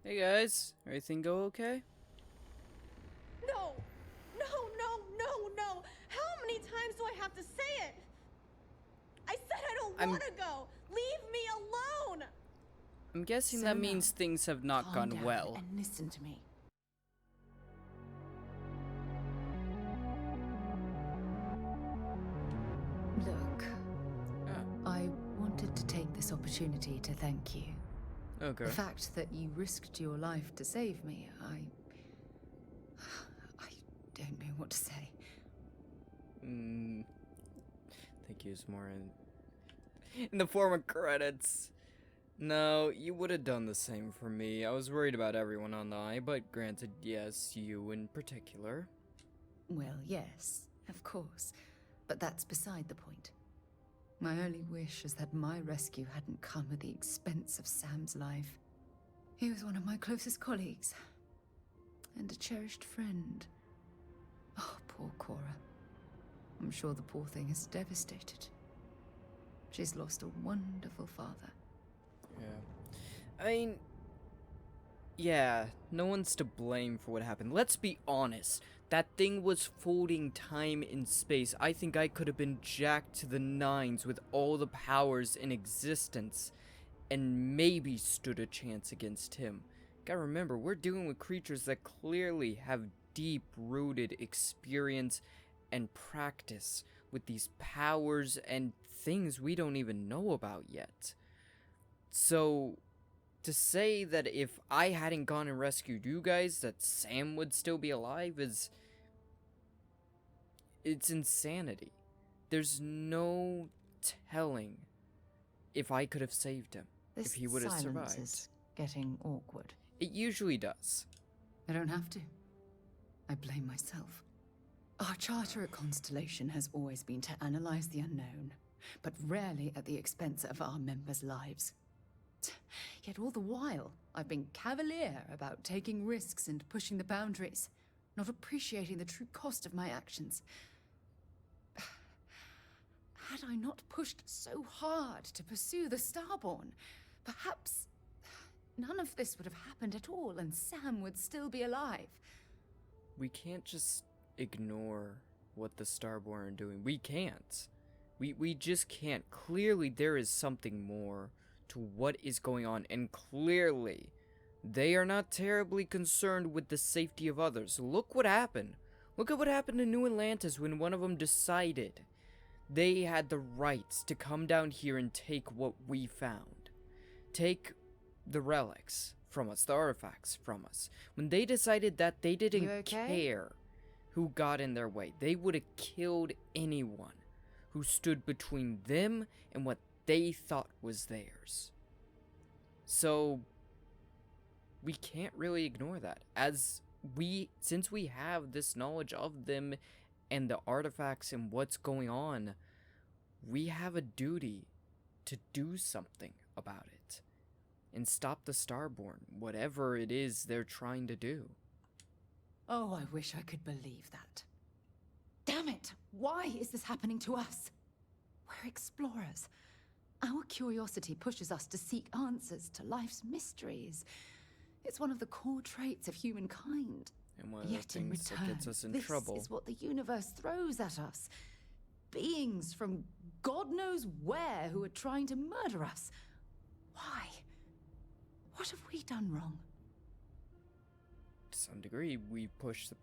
Hey guys, everything go okay? No! No, no, no, no! How many times do I have to say it? I said I don't want to go! Leave me alone! I'm guessing So that now, means things have not calm gone down well. and listen to me. Look, I wanted to take this opportunity to thank you. Okay. The fact that you risked your life to save me, I don't know what to say. Thank you is more in the form of credits. No, you would have done the same for me. I was worried about everyone on the eye, but granted, yes, you in particular. Well, yes, of course. But that's beside the point. My only wish is that my rescue hadn't come at the expense of Sam's life. He was one of my closest colleagues. And a cherished friend. Oh, poor Cora. I'm sure the poor thing is devastated. She's lost a wonderful father. Yeah. I mean, yeah, no one's to blame for what happened. Let's be honest. That thing was folding time and space. I think I could have been jacked to the nines with all the powers in existence and maybe stood a chance against him. Gotta remember, we're dealing with creatures that clearly have deep-rooted experience and practice with these powers and things we don't even know about yet. So, to say that if I hadn't gone and rescued you guys, that Sam would still be alive is... it's insanity. There's no telling if I could have saved him, if he would have silence survived. is getting awkward. It usually does. I don't have to. I blame myself. Our charter at Constellation has always been to analyze the unknown, but rarely at the expense of our members' lives. Yet all the while, I've been cavalier about taking risks and pushing the boundaries, not appreciating the true cost of my actions. Had I not pushed so hard to pursue the Starborn, perhaps none of this would have happened at all and Sam would still be alive. We can't just ignore what the Starborn are doing. We can't. We just can't. Clearly there is something more to what is going on, and clearly they are not terribly concerned with the safety of others. Look what happened. Look at what happened to New Atlantis when one of them decided they had the rights to come down here and take what we found. Take the relics from us, the artifacts from us. When they decided that they didn't care who got in their way, they would have killed anyone who stood between them and what they thought was theirs. So we can't really ignore that, since we have this knowledge of them and the artifacts and what's going on, we have a duty to do something about it and stop the Starborn, whatever it is they're trying to do. Oh, I wish I could believe that. Damn it! Why is this happening to us? We're explorers. Our curiosity pushes us to seek answers to life's mysteries. It's one of the core traits of humankind. And one of Yet the in things return, that gets us in this trouble. is what the universe throws at us. Beings from God knows where who are trying to murder us. Why? What have we done wrong? To some degree, we push the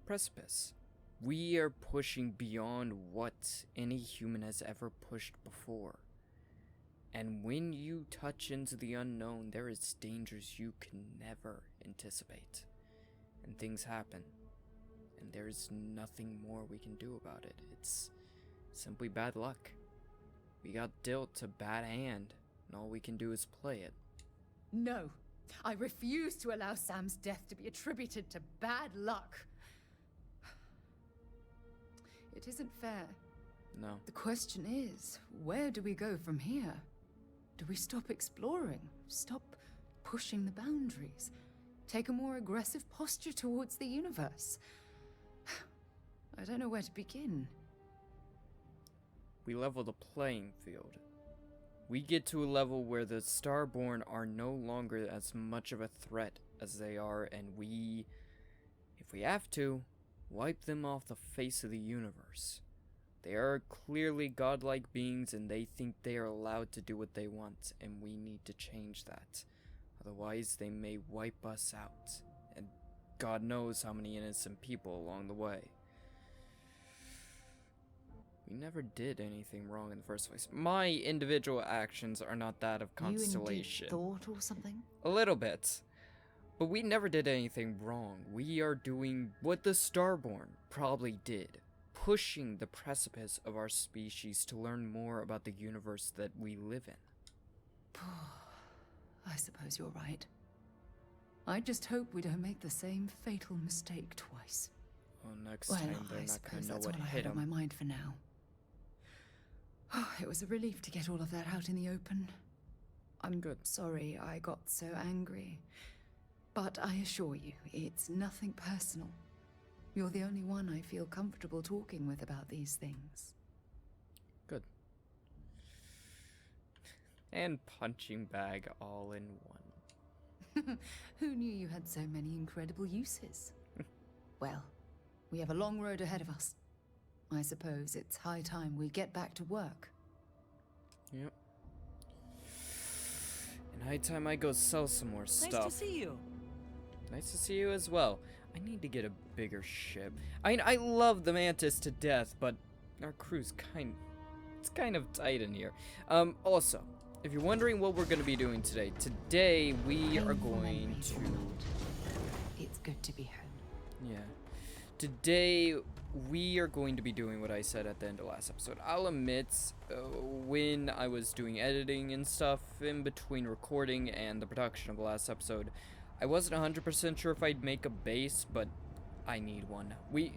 precipice. We are pushing beyond what any human has ever pushed before. And when you touch into the unknown, there is dangers you can never anticipate. And things happen. And there's nothing more we can do about it. It's simply bad luck. We got dealt a bad hand, and all we can do is play it. No, I refuse to allow Sam's death to be attributed to bad luck. It isn't fair. No. The question is, where do we go from here? Do we stop exploring? Stop pushing the boundaries? Take a more aggressive posture towards the universe? I don't know where to begin. We level the playing field. we get to a level where the starborn are no longer as much of a threat as they are, and we, if we have to, wipe them off the face of the universe. They are clearly godlike beings, and they think they are allowed to do what they want, and we need to change that. Otherwise, they may wipe us out, and God knows how many innocent people along the way. We never did anything wrong in the first place. My individual actions are not that of Constellation. You indeed thought or something? A little bit. But we never did anything wrong. We are doing what the Starborn probably did. Pushing the precipice of our species to learn more about the universe that we live in. I suppose you're right. I just hope we don't make the same fatal mistake twice. Well, next time they're not going to know what hit them. On my mind for now. It was a relief to get all of that out in the open. I'm good. Sorry I got so angry. But I assure you, it's nothing personal. You're the only one I feel comfortable talking with about these things. Good. And punching bag all in one. Who knew you had so many incredible uses? Well, we have a long road ahead of us. I suppose it's high time we get back to work. Yep. And high time I go sell some more stuff. Nice to see you. Nice to see you as well. I need to get a bigger ship. I love the Mantis to death, but our crew's it's kind of tight in here. Also, if you're wondering what we're going to be doing today we are going to... It's good to be home. Yeah. Today, we are going to be doing what I said at the end of last episode. I'll admit, when I was doing editing and stuff, in between recording and the production of the last episode, I wasn't 100% sure if I'd make a base, but I need one. We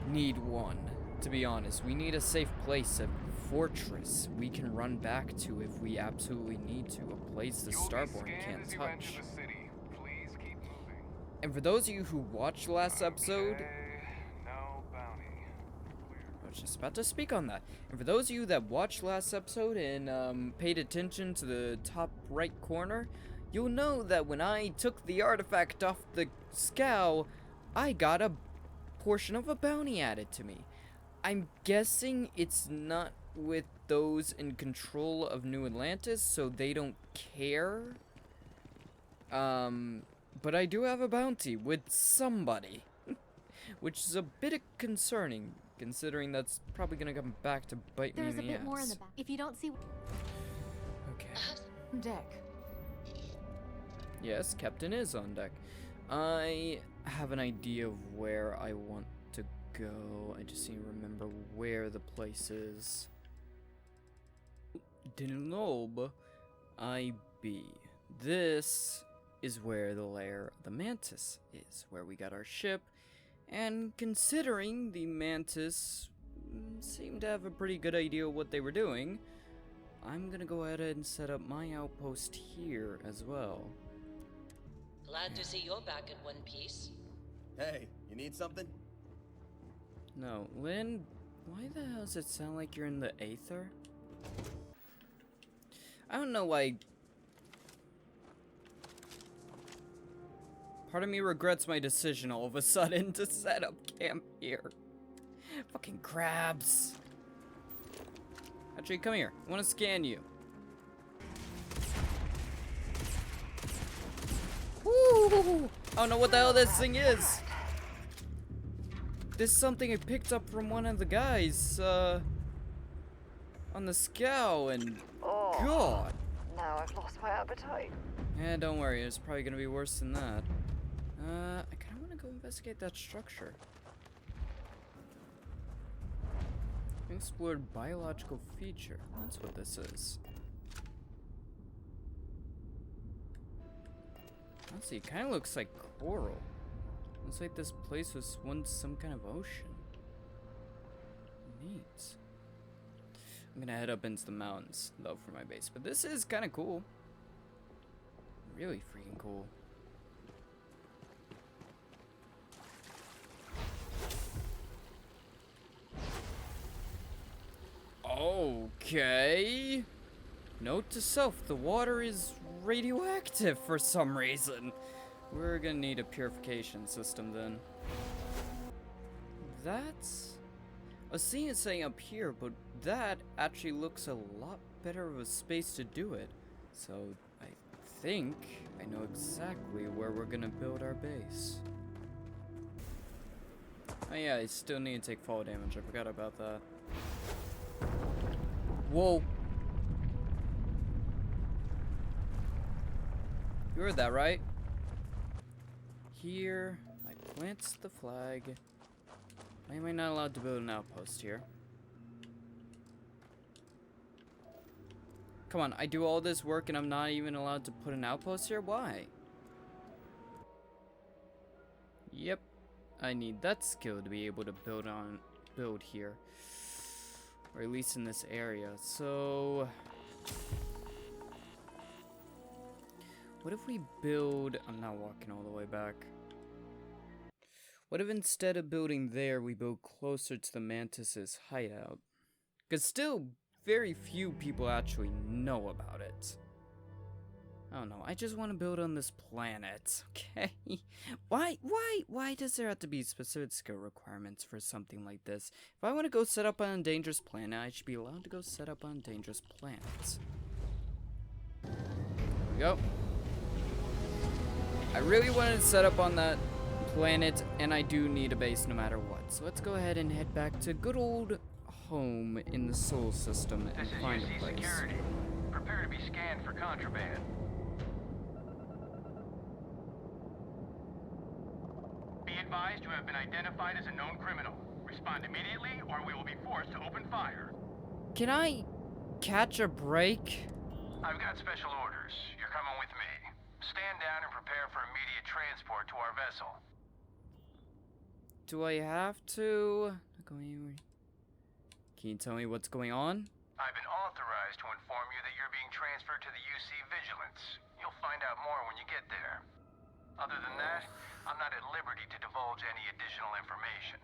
need one, to be honest. We need a safe place, a fortress we can run back to if we absolutely need to, a place the Starborn can't touch. And for those of you who watched the last episode, no bounty. I was just about to speak on that. And for those of you that watched last episode and paid attention to the top right corner, you'll know that when I took the artifact off the scow, I got a portion of a bounty added to me. I'm guessing it's not with those in control of New Atlantis, so they don't care. But I do have a bounty with somebody, which is a bit concerning, considering that's probably gonna come back to bite me in the ass. There's a bit more in the back. If you don't see... Okay. Deck. Yes, Captain is on deck. I have an idea of where I want to go. I just need to remember where the place is. Dinob IB. This is where the lair of the Mantis is, where we got our ship, and considering the Mantis seemed to have a pretty good idea of what they were doing, I'm gonna go ahead and set up my outpost here as well. Glad to see you're back in one piece. Hey, you need something? No, Lynn, why the hell does it sound like you're in the aether? I don't know why. Part of me regrets my decision all of a sudden to set up camp here. Fucking crabs. Actually, come here. I want to scan you. Woo! I don't know what the hell this thing is. This is something I picked up from one of the guys, on the scow, and God. Now I've lost my appetite. Yeah, don't worry, it's probably gonna be worse than that. I kinda wanna go investigate that structure. Explored biological feature. That's what this is. Honestly, it kinda looks like coral. Looks like this place was once some kind of ocean. Neat. I'm gonna head up into the mountains, though, for my base. But this is kinda cool. Really freaking cool. Okay. Note to self, the water is radioactive for some reason. We're gonna need a purification system then. That's... I was seeing it saying up here, but that actually looks a lot better of a space to do it. So I think I know exactly where we're gonna build our base. Oh yeah, I still need to take fall damage. I forgot about that. Whoa. You heard that, right? Here, I plant the flag. Why am I not allowed to build an outpost here? Come on, I do all this work and I'm not even allowed to put an outpost here? Why? Yep, I need that skill to be able to build here. Or at least in this area. So... what if we build... I'm not walking all the way back. What if instead of building there, we build closer to the Mantis's hideout? Because still, very few people actually know about it. I don't know, I just want to build on this planet, okay? Why does there have to be specific skill requirements for something like this? If I want to go set up on a dangerous planet, I should be allowed to go set up on a dangerous planet. There we go. I really wanted to set up on that planet, and I do need a base no matter what. So let's go ahead and head back to good old home in the Sol system and find a place. Security. Prepare to be scanned for contraband. Be advised you have been identified as a known criminal. Respond immediately, or we will be forced to open fire. Can I catch a break? I've got special orders. You're coming with me. Stand down and prepare for immediate transport to our vessel. Do I have to? Can you tell me what's going on? I've been authorized to inform you that you're being transferred to the UC Vigilance. You'll find out more when you get there. Other than that, I'm not at liberty to divulge any additional information.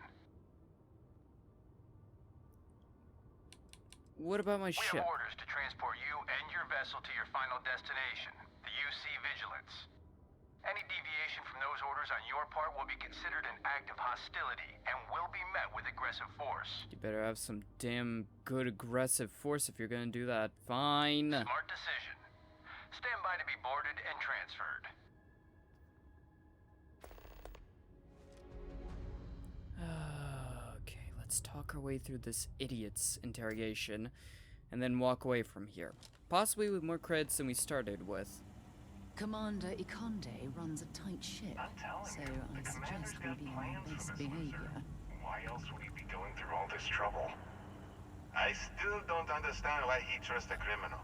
What about my We ship? have orders to transport you and your vessel to your final destination, the UC Vigilance. Any deviation from those orders on your part will be considered an act of hostility and will be met with aggressive force. You better have some damn good aggressive force if you're gonna do that. Fine. Smart decision. Stand by to be boarded and transferred. Okay, let's talk our way through this idiot's interrogation and then walk away from here. Possibly with more credits than we started with. Commander Ikonde runs a tight ship, so I suggest we be on our best behavior. Why else would he be going through all this trouble? I still don't understand why he trusts a criminal.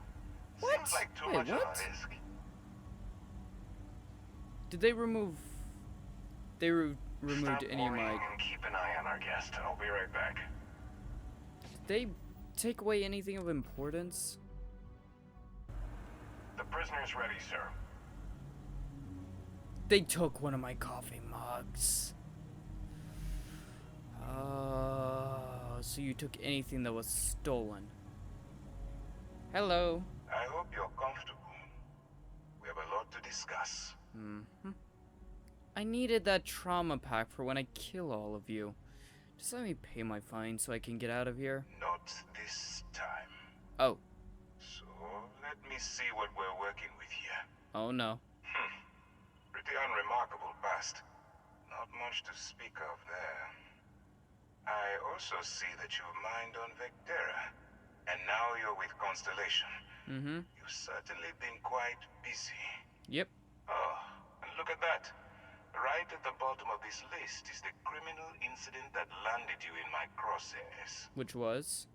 What? Seems like too Wait, much of what? a risk. Did they remove... They removed any of my... and keep an eye on our guest. I'll be right back. Did they take away anything of importance? The prisoner's ready, sir. They took one of my coffee mugs. So you took anything that was stolen. Hello. I hope you're comfortable. We have a lot to discuss. I needed that trauma pack for when I kill all of you. Just let me pay my fine so I can get out of here. Not this time. Oh. So, let me see what we're working with here. Oh no. Pretty unremarkable past. Not much to speak of there. I also see that you mined on Vectera, and now you're with Constellation. You've certainly been quite busy. Yep. Oh, and look at that. Right at the bottom of this list is the criminal incident that landed you in my crosshairs. Which was?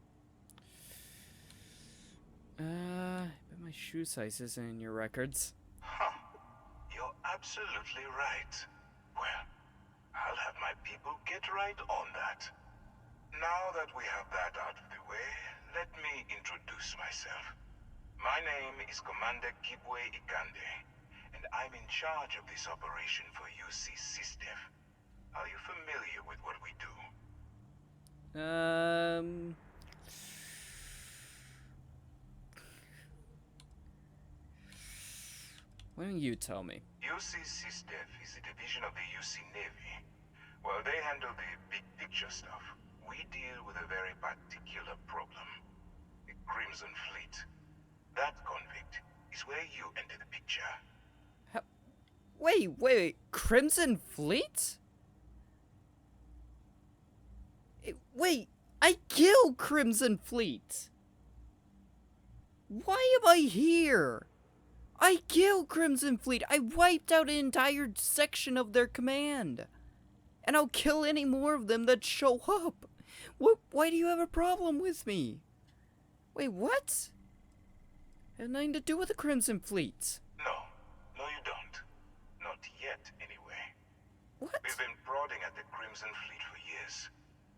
I bet my shoe size isn't in your records. Huh. You're absolutely right. Well, I'll have my people get right on that. Now that we have that out of the way, let me introduce myself. My name is Commander Kibwe Ikande, and I'm in charge of this operation for UC SysDef. Are you familiar with what we do? Why don't you tell me? UC SysDef is a division of the UC Navy. While they handle the big picture stuff, we deal with a very particular problem. The Crimson Fleet. That convict is where you enter the picture. Wait. Crimson Fleet? Wait, I killed Crimson Fleet. Why am I here? I killed Crimson Fleet. I wiped out an entire section of their command. And I'll kill any more of them that show up. Why do you have a problem with me? Wait, what? I have nothing to do with the Crimson Fleet. No, you don't. Not yet, anyway. What? We've been prodding at the Crimson Fleet for years,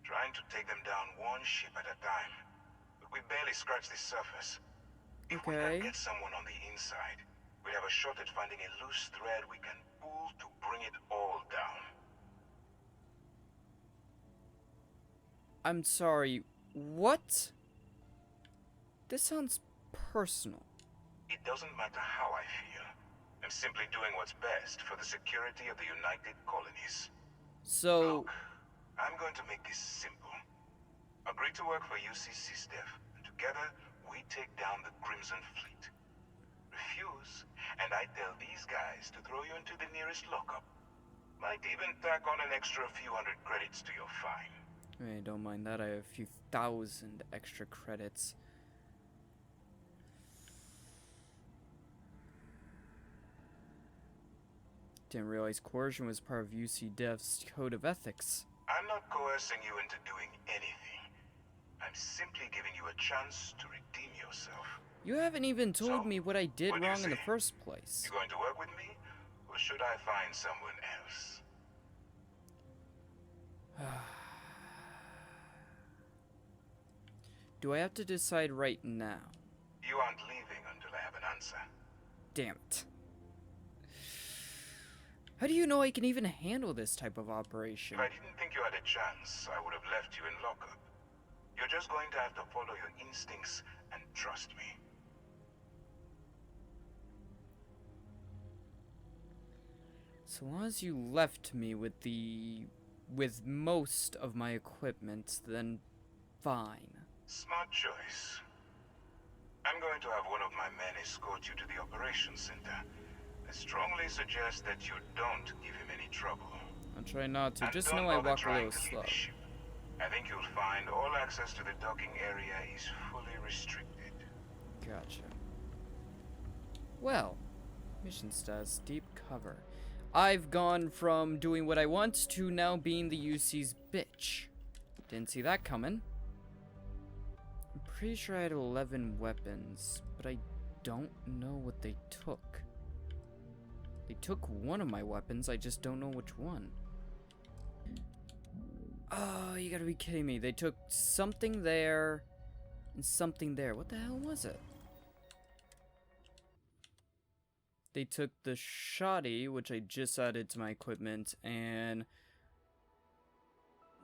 trying to take them down one ship at a time. But we barely scratched the surface. If we can get someone on the inside, we have a shot at finding a loose thread we can pull to bring it all down. I'm sorry, what? This sounds personal. It doesn't matter how I feel. I'm simply doing what's best for the security of the United Colonies. So... Look, I'm going to make this simple. Agree to work for UC SysDef, and together we take down the Crimson Fleet. Refuse, and I tell these guys to throw you into the nearest lockup. Might even tack on an extra few hundred credits to your fine. I don't mind that. I have a few thousand extra credits. Didn't realize coercion was part of UC Dev's code of ethics. I'm not coercing you into doing anything. I'm simply giving you a chance to redeem yourself. You haven't even told me what I did what do you wrong in the say? first place. You going to work with me, or should I find someone else? Do I have to decide right now? You aren't leaving until I have an answer. Damn it. How do you know I can even handle this type of operation? If I didn't think you had a chance, I would have left you in lockup. You're just going to have to follow your instincts and trust me. So long as you left me with most of my equipment, then fine. Smart choice. I'm going to have one of my men escort you to the operations center. I strongly suggest that you don't give him any trouble. I'll try not to. And Just don't know I bother walk a trying little to leave slow. the ship. I think you'll find all access to the docking area is fully restricted. Gotcha. Well, mission status, deep cover. I've gone from doing what I want to now being the UC's bitch. Didn't see that coming. I'm pretty sure I had 11 weapons, but I don't know what they took. They took one of my weapons, I just don't know which one. Oh, you gotta be kidding me. They took something there and something there. What the hell was it? They took the shoddy, which I just added to my equipment, and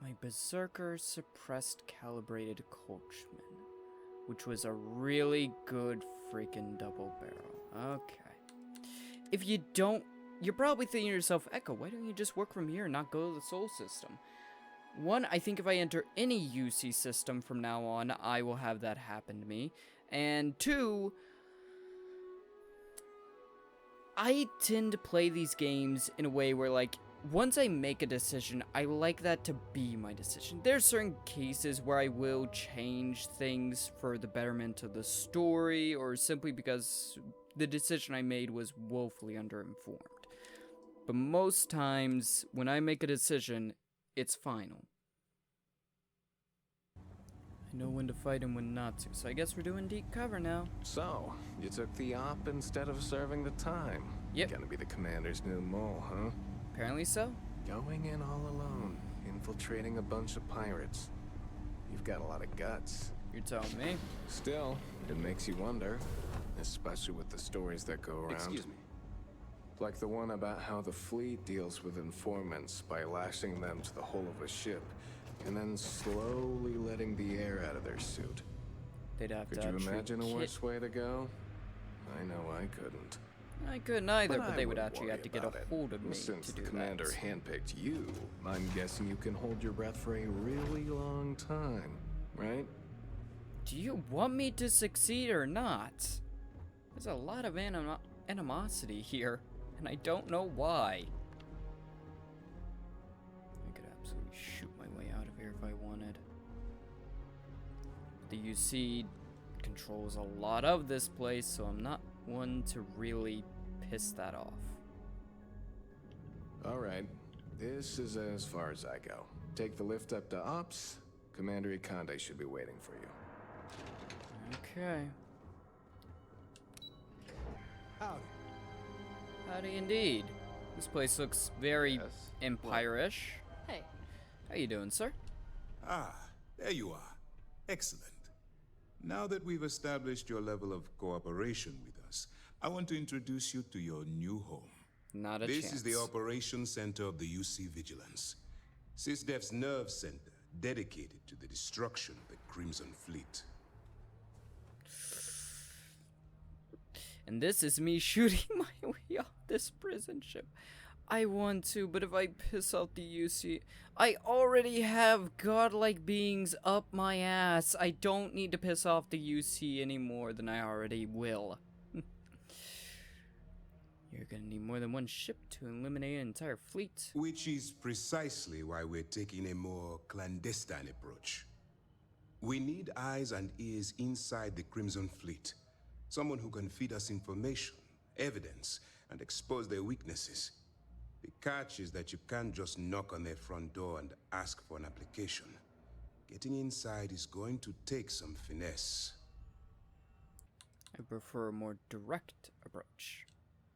my berserker suppressed calibrated coachman, which was a really good freaking double barrel. Okay. If you don't, you're probably thinking to yourself, Echo, why don't you just work from here and not go to the Sol system? One, I think if I enter any UC system from now on, I will have that happen to me. And two, I tend to play these games in a way where, like, once I make a decision, I like that to be my decision. There are certain cases where I will change things for the betterment of the story, or simply because the decision I made was woefully underinformed. But most times, when I make a decision, it's final. I know when to fight and when not to, so I guess we're doing deep cover now. So, you took the op instead of serving the time. Yep. Gonna be the commander's new mole, huh? Apparently so. Going in all alone, infiltrating a bunch of pirates. You've got a lot of guts. You're telling me. Still, it makes you wonder, especially with the stories that go around. Excuse me. Like the one about how the fleet deals with informants by lashing them to the hull of a ship, and then slowly letting the air out of their suit. They'd have Could to you treat imagine a Kit. worse way to go? I know I couldn't. I couldn't either, but I they would wouldn't actually worry have to get a about it. hold of me Since to the do commander that. handpicked you, I'm guessing you can hold your breath for a really long time, right? Do you want me to succeed or not? There's a lot of animosity here, and I don't know why. I could absolutely shoot my way out of here if I wanted. The UC controls a lot of this place, so I'm not one to really piss that off. Alright, this is as far as I go. Take the lift up to Ops. Commander Ikande should be waiting for you. Okay. Howdy. Howdy indeed. This place looks very empire-ish. Hey. How you doing, sir? Ah, there you are. Excellent. Now that we've established your level of cooperation with us, I want to introduce you to your new home. Not a This chance. is the Operations Center of the UC Vigilance. SysDef's nerve center, dedicated to the destruction of the Crimson Fleet. And this is me shooting my way off this prison ship. I want to, but if I piss off the UC, I already have godlike beings up my ass. I don't need to piss off the UC any more than I already will. You're gonna need more than one ship to eliminate an entire fleet. Which is precisely why we're taking a more clandestine approach. We need eyes and ears inside the Crimson Fleet. Someone who can feed us information, evidence, and expose their weaknesses. The catch is that you can't just knock on their front door and ask for an application. Getting inside is going to take some finesse. I prefer a more direct approach.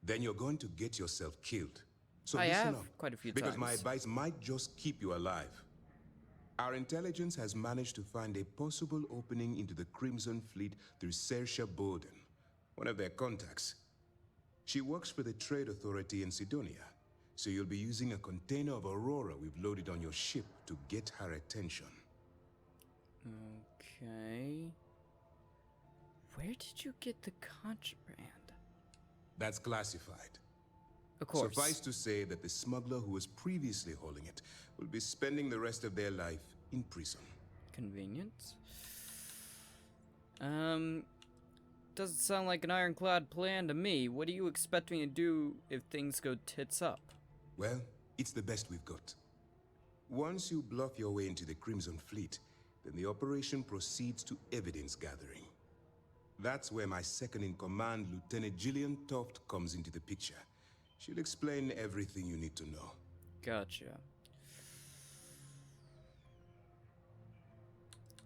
Then you're going to get yourself killed. So I listen have up, quite a few because times. my advice might just keep you alive. Our intelligence has managed to find a possible opening into the Crimson Fleet through Saoirse Bowden, one of their contacts. She works for the Trade Authority in Sidonia, so you'll be using a container of Aurora we've loaded on your ship to get her attention. Okay. Where did you get the contraband? That's classified. Of course. Suffice to say that the smuggler who was previously holding it will be spending the rest of their life in prison. Convenient. Doesn't sound like an ironclad plan to me. What do you expect me to do if things go tits up? Well, it's the best we've got. Once you bluff your way into the Crimson Fleet, then the operation proceeds to evidence gathering. That's where my second-in-command, Lt.Toft, comes into the picture. She'll explain everything you need to know. Gotcha.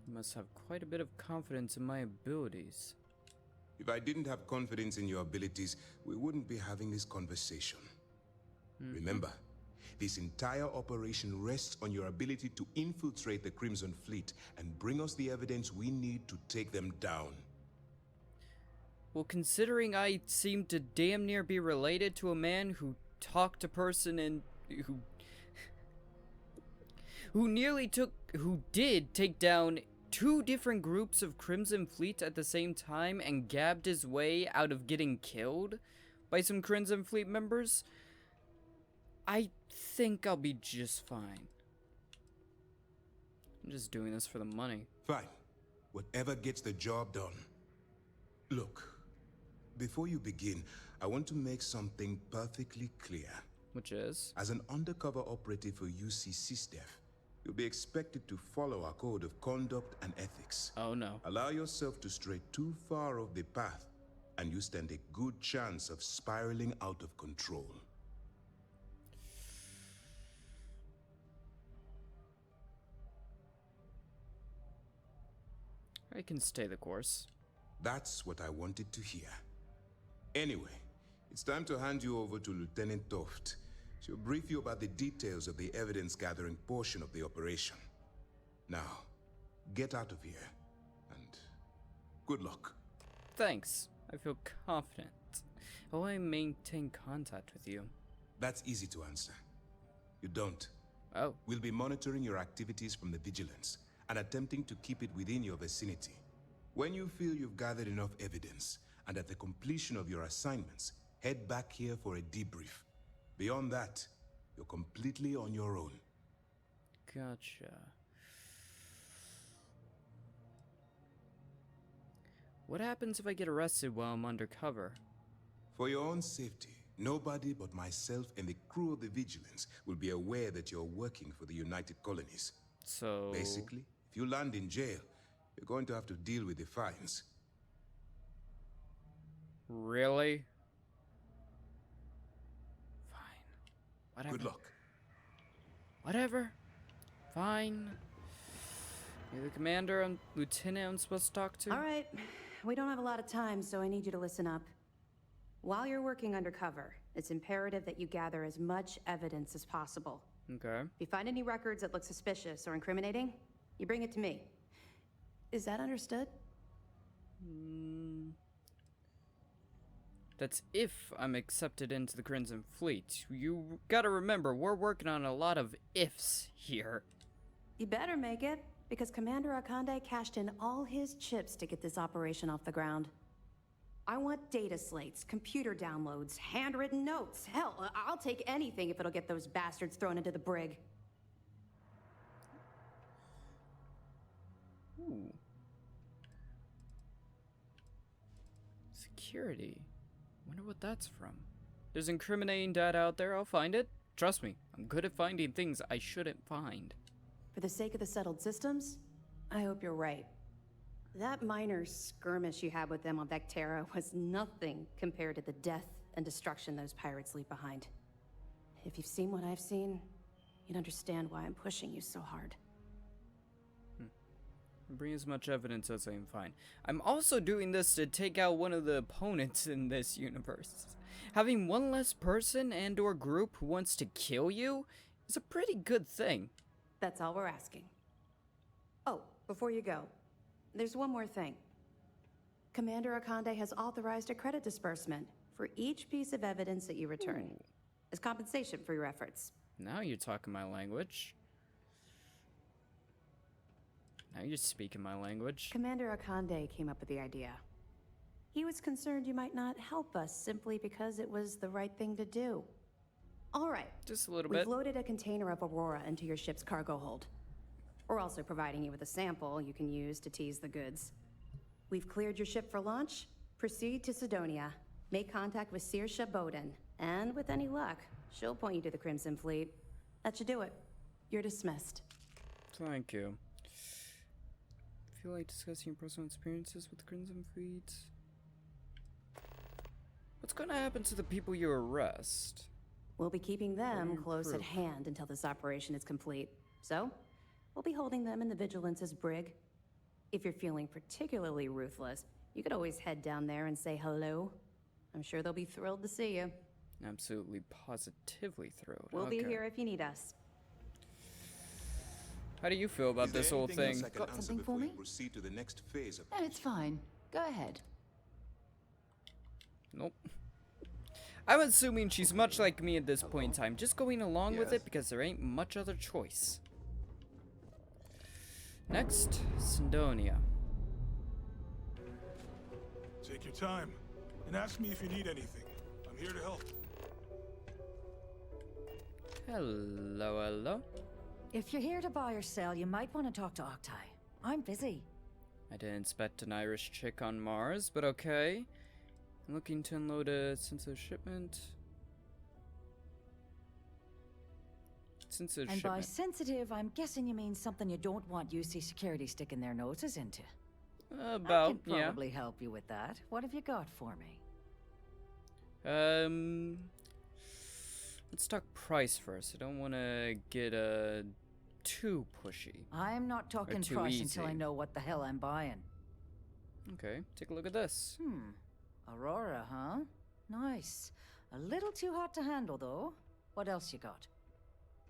You must have quite a bit of confidence in my abilities. If I didn't have confidence in your abilities, we wouldn't be having this conversation. Remember, this entire operation rests on your ability to infiltrate the Crimson Fleet and bring us the evidence we need to take them down. Well, considering I seem to damn near be related to a man who talked to person and who did take down 2 different groups of Crimson Fleet at the same time and gabbed his way out of getting killed by some Crimson Fleet members, I think I'll be just fine. I'm just doing this for the money. Fine. Whatever gets the job done. Look, before you begin, I want to make something perfectly clear. Which is? As an undercover operative for UC SysDef, you'll be expected to follow our code of conduct and ethics. Oh no. Allow yourself to stray too far off the path, and you stand a good chance of spiraling out of control. I can stay the course. That's what I wanted to hear. Anyway, it's time to hand you over to Lt.Toft. She'll brief you about the details of the evidence-gathering portion of the operation. Now, get out of here, and good luck. Thanks. I feel confident. How will I maintain contact with you? That's easy to answer. You don't. Oh. We'll be monitoring your activities from the Vigilance and attempting to keep it within your vicinity. When you feel you've gathered enough evidence, and at the completion of your assignments, head back here for a debrief. Beyond that, you're completely on your own. Gotcha. What happens if I get arrested while I'm undercover? For your own safety, nobody but myself and the crew of the Vigilance will be aware that you're working for the United Colonies. So... Basically, if you land in jail, you're going to have to deal with the fines. Really? Fine. Whatever. Good luck. Whatever. Fine. You're the commander and lieutenant I'm supposed to talk to? All right. We don't have a lot of time, so I need you to listen up. While you're working undercover, it's imperative that you gather as much evidence as possible. Okay. If you find any records that look suspicious or incriminating, you bring it to me. Is that understood? That's if I'm accepted into the Crimson Fleet. You gotta remember, we're working on a lot of ifs here. You better make it, because Commander Akande cashed in all his chips to get this operation off the ground. I want data slates, computer downloads, handwritten notes. Hell, I'll take anything if it'll get those bastards thrown into the brig. Ooh. Security. Wonder what that's from. There's incriminating data out there, I'll find it. Trust me, I'm good at finding things I shouldn't find. For the sake of the settled systems, I hope you're right. That minor skirmish you had with them on Vectera was nothing compared to the death and destruction those pirates leave behind. If you've seen what I've seen, you'd understand why I'm pushing you so hard. Bring as much evidence as I can find. I'm also doing this to take out one of the opponents in this universe. Having one less person and or group who wants to kill you is a pretty good thing. That's all we're asking. Oh, before you go, there's one more thing. Commander Akande has authorized a credit disbursement for each piece of evidence that you return, as compensation for your efforts. Now you're talking my language. Now you're speaking my language. Commander Akande came up with the idea. He was concerned you might not help us simply because it was the right thing to do. All right. Just a little We've bit. loaded a container of Aurora into your ship's cargo hold. We're also providing you with a sample you can use to tease the goods. We've cleared your ship for launch. Proceed to Sidonia. Make contact with Saoirse Bowden. And with any luck, she'll point you to the Crimson Fleet. That should do it. You're dismissed. Thank you. Feel like discussing your personal experiences with the Crimson Fleet? What's gonna happen to the people you arrest? We'll be keeping them close at proof? hand until this operation is complete. So, we'll be holding them in the Vigilance's brig. If you're feeling particularly ruthless, you could always head down there and say hello. I'm sure they'll be thrilled to see you. Absolutely positively thrilled. We'll Okay. be here if you need us. How do you feel about this whole thing? Got something for me? Proceed to the next phase of No, it's fine. Go ahead. Nope. I'm assuming she's much like me at this point in time, just going along with Yes. it because there ain't much other choice. Next, Sidonia. Take your time and ask me if you need anything. I'm here to help. Hello, hello. If you're here to buy or sell, you might want to talk to Octai. I'm busy. I didn't expect an Irish chick on Mars, but okay. I'm looking to unload a sensitive shipment. Sensitive And by shipment. sensitive, I'm guessing you mean something you don't want UC security sticking their noses into. I About, can probably help you with that. What have you got for me? yeah. Let's talk price first. I don't want to get too pushy. I'm not talking too price until I easy. know what the hell I'm buying. Okay, take a look at this. Aurora, huh? Nice. A little too hot to handle, though. What else you got?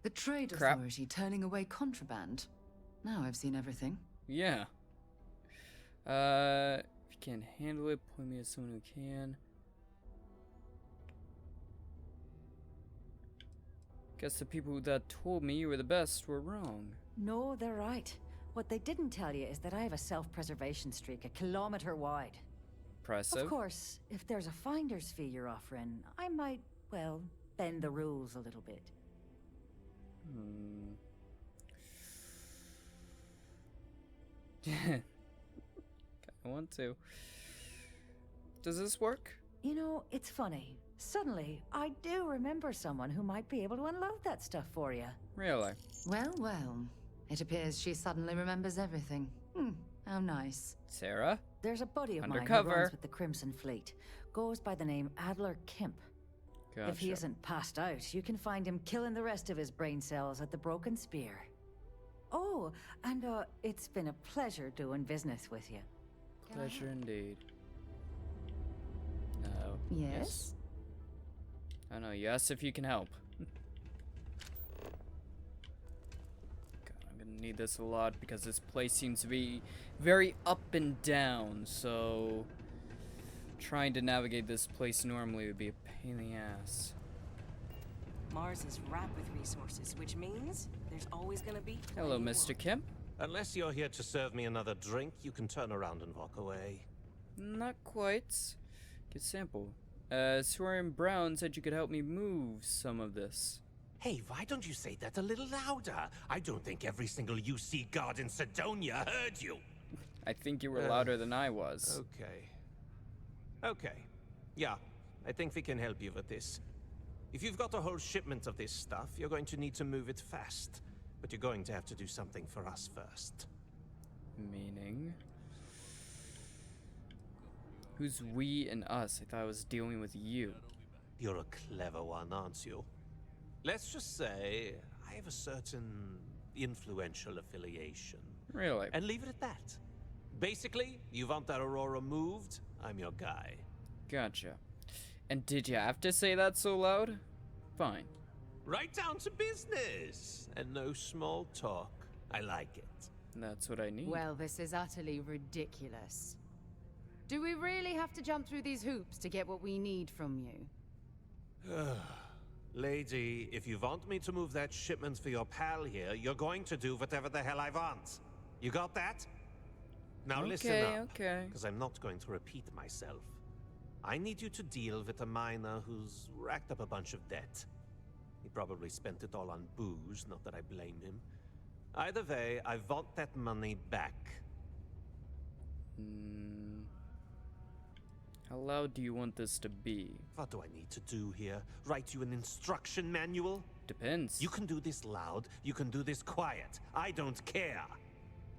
The Trade Crap. Authority turning away contraband. Now I've seen everything. Yeah. If you can't handle it, point me to someone who can. Guess the people that told me you were the best were wrong. No, they're right. What they didn't tell you is that I have a self-preservation streak 1 kilometer wide. impressive. Of course, if there's a finder's fee you're offering, I might, well, bend the rules a little bit. I want to. Does this work? You know, it's funny. Suddenly, I do remember someone who might be able to unload that stuff for you. Really? Well, well. It appears she suddenly remembers everything. How nice. Sarah? There's a buddy of mine who Undercover. runs with the Crimson Fleet. Goes by the name Adler Kemp. Gotcha. If he isn't passed out, you can find him killing the rest of his brain cells at the Broken Spear. Oh, and it's been a pleasure doing business with you. Pleasure indeed. Yes? I know, yes, if you can help. God, I'm gonna need this a lot because this place seems to be very up and down, so trying to navigate this place normally would be a pain in the ass. Mars is ripe with resources, which means there's always gonna be. Hello, Mr. Kemp. Unless you're here to serve me another drink, you can turn around and walk away. Not quite. Good sample. Swearing Brown said you could help me move some of this. Hey, why don't you say that a little louder? I don't think every single UC guard in Sidonia heard you. I think you were louder than I was. Okay. Yeah, I think we can help you with this. If you've got a whole shipment of this stuff, you're going to need to move it fast. But you're going to have to do something for us first. Meaning? Who's we and us? I thought I was dealing with you. You're a clever one, aren't you? Let's just say I have a certain influential affiliation. Really? And leave it at that. Basically, you want that Aurora moved, I'm your guy. Gotcha. And did you have to say that so loud? Fine. Right down to business. And no small talk. I like it. That's what I need. Well, this is utterly ridiculous. Do we really have to jump through these hoops to get what we need from you? Lady, if you want me to move that shipment for your pal here, you're going to do whatever the hell I want. You got that? Now listen up, because I'm not going to repeat myself. I need you to deal with a miner who's racked up a bunch of debt. He probably spent it all on booze, not that I blame him. Either way, I want that money back. How loud do you want this to be? What do I need to do here? Write you an instruction manual? Depends. You can do this loud, you can do this quiet. I don't care.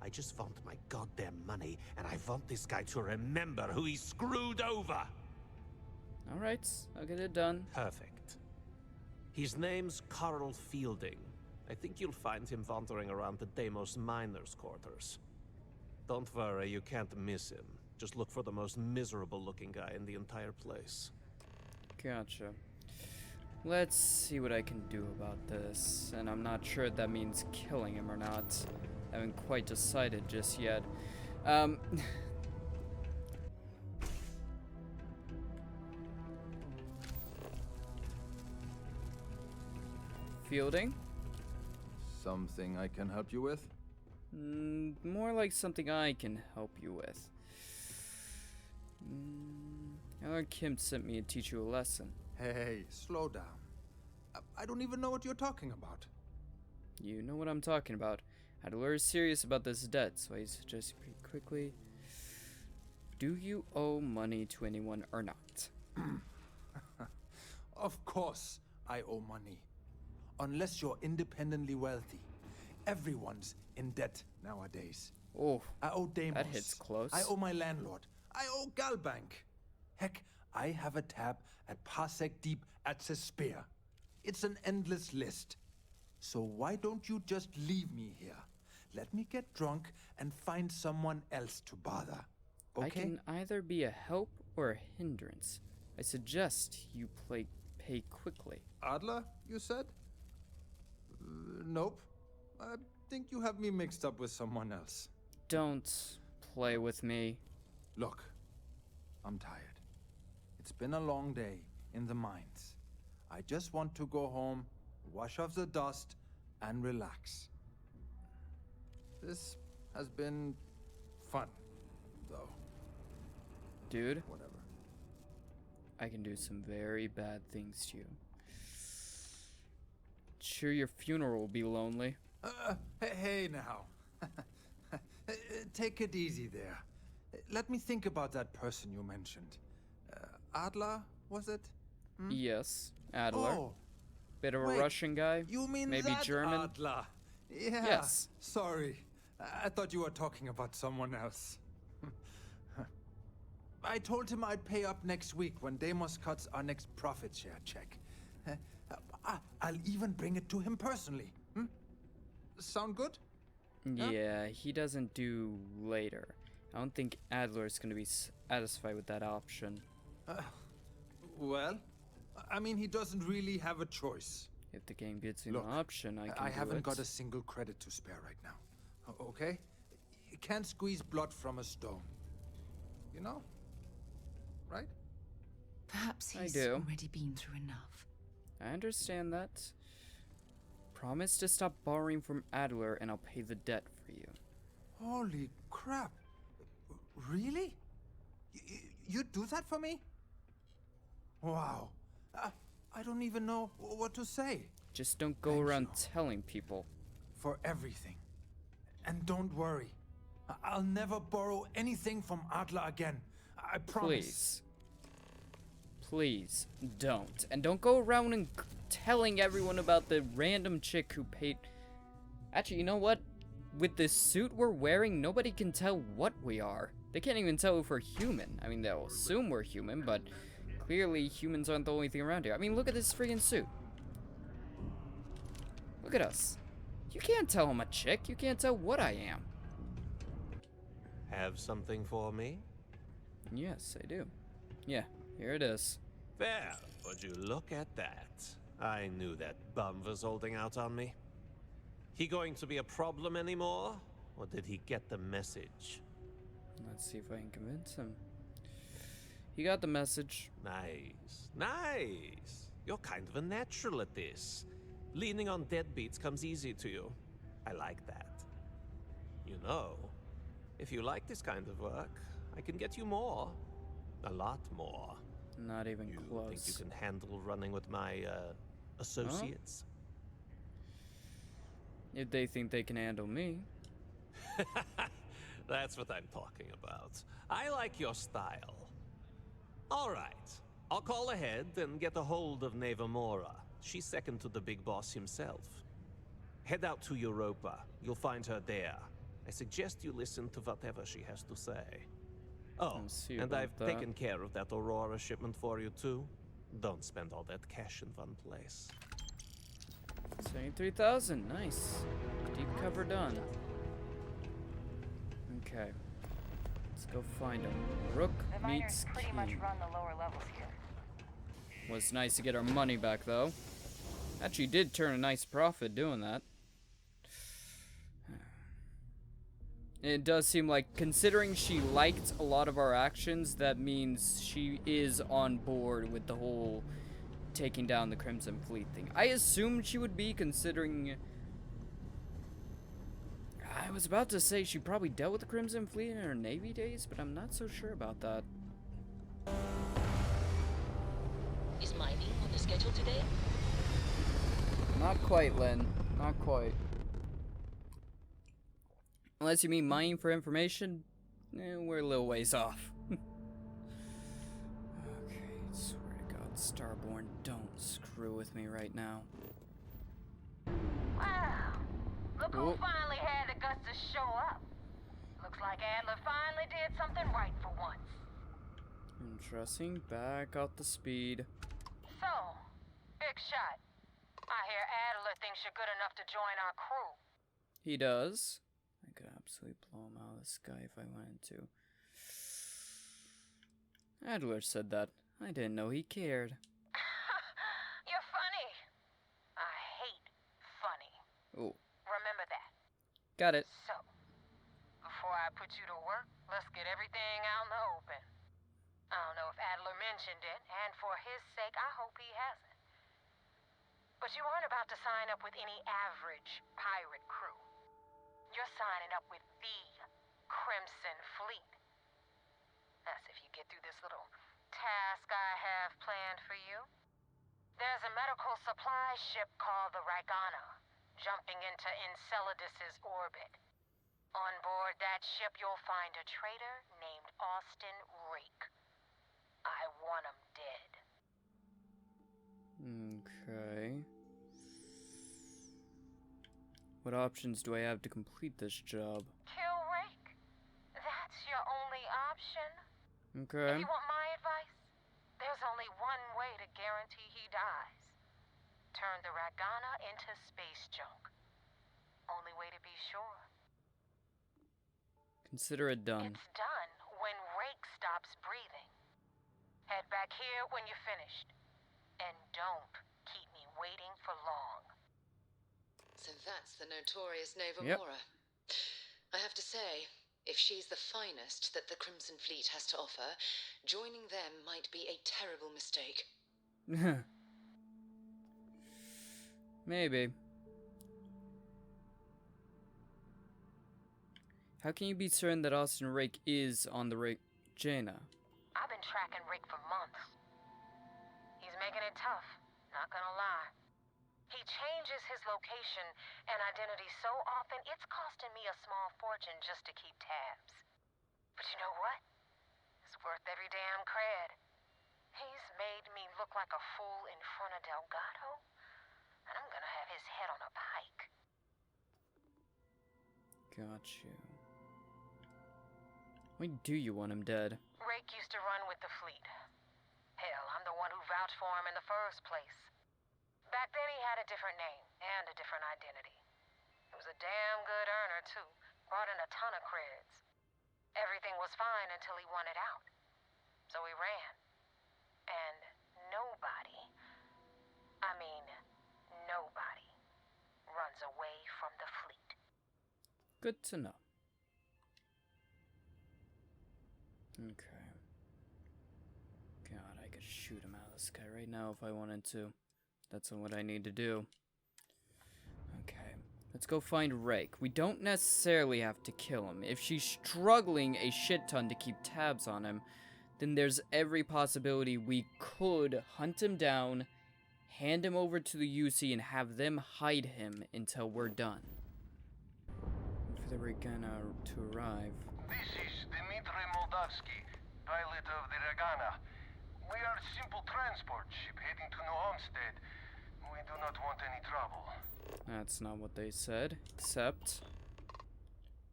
I just want my goddamn money, and I want this guy to remember who he screwed over. Alright, I'll get it done. Perfect. His name's Karl Fielding. I think you'll find him wandering around the Deimos miners' quarters. Don't worry, you can't miss him. Just look for the most miserable-looking guy in the entire place. Gotcha. Let's see what I can do about this. And I'm not sure if that means killing him or not. I haven't quite decided just yet. Fielding? Something I can help you with? More like something I can help you with. Kemp sent me to teach you a lesson. Hey, slow down. I don't even know what you're talking about. You know what I'm talking about. Adler is serious about this debt, so I suggest pretty quickly. Do you owe money to anyone or not? Of course I owe money. Unless you're independently wealthy. Everyone's in debt nowadays. Oh, I owe Deimos. that hits close. I owe my landlord. I owe Galbank. Heck, I have a tab at Parsec Deep at the Spear. It's an endless list. So why don't you just leave me here? Let me get drunk and find someone else to bother. Okay? I can either be a help or a hindrance. I suggest you pay quickly. Adler, you said? Nope. I think you have me mixed up with someone else. Don't play with me. Look, I'm tired. It's been a long day in the mines. I just want to go home, wash off the dust, and relax. This has been fun, though. Dude. Whatever. I can do some very bad things to you. Sure, your funeral will be lonely. Hey now. Take it easy there. Let me think about that person you mentioned. Adler, was it? Hmm? Yes, Adler. Oh, bit of a wait, Russian guy. You mean maybe that German. Adler? Yeah. Yes. Sorry. I thought you were talking about someone else. I told him I'd pay up next week when Deimos cuts our next profit share check. I'll even bring it to him personally. Sound good? Yeah, he doesn't do later. I don't think Adler's gonna be satisfied with that option. Well, I mean, he doesn't really have a choice. If the game gives me an option, I haven't got a single credit to spare right now. Okay? You can't squeeze blood from a stone. You know? Right? Perhaps he's already been through enough. I understand that. Promise to stop borrowing from Adler and I'll pay the debt for you. Holy crap. Really? You'd do that for me? Wow. I don't even know what to say. Just don't go around telling people. For everything. And don't worry. I'll never borrow anything from Adler again. I promise. Please don't. And don't go around and telling everyone about the random chick who paid... Actually, you know what? With this suit we're wearing, nobody can tell what we are. They can't even tell if we're human. I mean, they'll assume we're human, but clearly humans aren't the only thing around here. I mean, look at this friggin' suit. Look at us. You can't tell I'm a chick. You can't tell what I am. Have something for me? Yes, I do. Yeah, here it is. Well, would you look at that? I knew that bum was holding out on me. He going to be a problem anymore? Or did he get the message? Let's see if I can convince him. He got the message. Nice. Nice. You're kind of a natural at this. Leaning on deadbeats comes easy to you. I like that. You know, if you like this kind of work, I can get you more. A lot more. Not even close. Think you can handle running with my, associates? If they think they can handle me. That's what I'm talking about. I like your style. All right. I'll call ahead and get a hold of Nevamora. She's second to the big boss himself. Head out to Europa. You'll find her there. I suggest you listen to whatever she has to say. Oh, and I've taken care of that Aurora shipment for you too. Don't spend all that cash in one place. 73,000, nice. Deep cover done. Okay. Let's go find him. Rook meets pretty much run the lower levels here. Was nice to get our money back though. Actually did turn a nice profit doing that. It does seem like, considering she liked a lot of our actions, that means she is on board with the whole taking down the Crimson Fleet thing. I assumed she would be, considering... I was about to say she probably dealt with the Crimson Fleet in her Navy days, but I'm not so sure about that. Is mining on the schedule today? Not quite, Lynn. Not quite. Unless you mean mining for information, we're a little ways off. Okay, swear to God, Starborn, don't screw with me right now. Wow, look who finally had the guts to show up. Looks like Adler finally did something right for once. Interesting, back out the speed. So, big shot. I hear Adler thinks you're good enough to join our crew. He does. I could absolutely blow him out of the sky if I wanted to. Adler said that. I didn't know he cared. You're funny. I hate funny. Oh. Remember that. Got it. So, before I put you to work, let's get everything out in the open. I don't know if Adler mentioned it, and for his sake, I hope he hasn't. But you aren't about to sign up with any average pirate crew. You're signing up with the Crimson Fleet. That's if you get through this little task I have planned for you. There's a medical supply ship called the Ragana, jumping into Enceladus's orbit. On board that ship, you'll find a traitor named Austin Rake. I want him dead. Okay. What options do I have to complete this job? Kill Rake. That's your only option. Okay. If you want my advice, there's only one way to guarantee he dies. Turn the Ragana into space junk. Only way to be sure. Consider it done. It's done when Rake stops breathing. Head back here when you're finished. And don't keep me waiting for long. So that's the notorious Nova Yep. Mora. I have to say, if she's the finest that the Crimson Fleet has to offer, joining them might be a terrible mistake. Maybe. How can you be certain that Austin Rake is on the Ragana? I've been tracking Rake for months. He's making it tough, not gonna lie. He changes his location and identity so often, it's costing me a small fortune just to keep tabs. But you know what? It's worth every damn cred. He's made me look like a fool in front of Delgado, and I'm gonna have his head on a pike. Got you. Why do you want him dead? Rake used to run with the fleet. Hell, I'm the one who vouched for him in the first place. Back then he had a different name and a different identity. He was a damn good earner too. Brought in a ton of creds. Everything was fine until he wanted out. So he ran. And nobody, nobody runs away from the fleet. Good to know. Okay. God, I could shoot him out of the sky right now if I wanted to. That's what I need to do. Okay. Let's go find Rake. We don't necessarily have to kill him. If she's struggling a shit ton to keep tabs on him, then there's every possibility we could hunt him down, hand him over to the UC, and have them hide him until we're done. Wait for the Ragana to arrive. This is Dmitry Moldavsky, pilot of the Ragana. We are a simple transport ship heading to New Homestead. We do not want any trouble. That's not what they said, except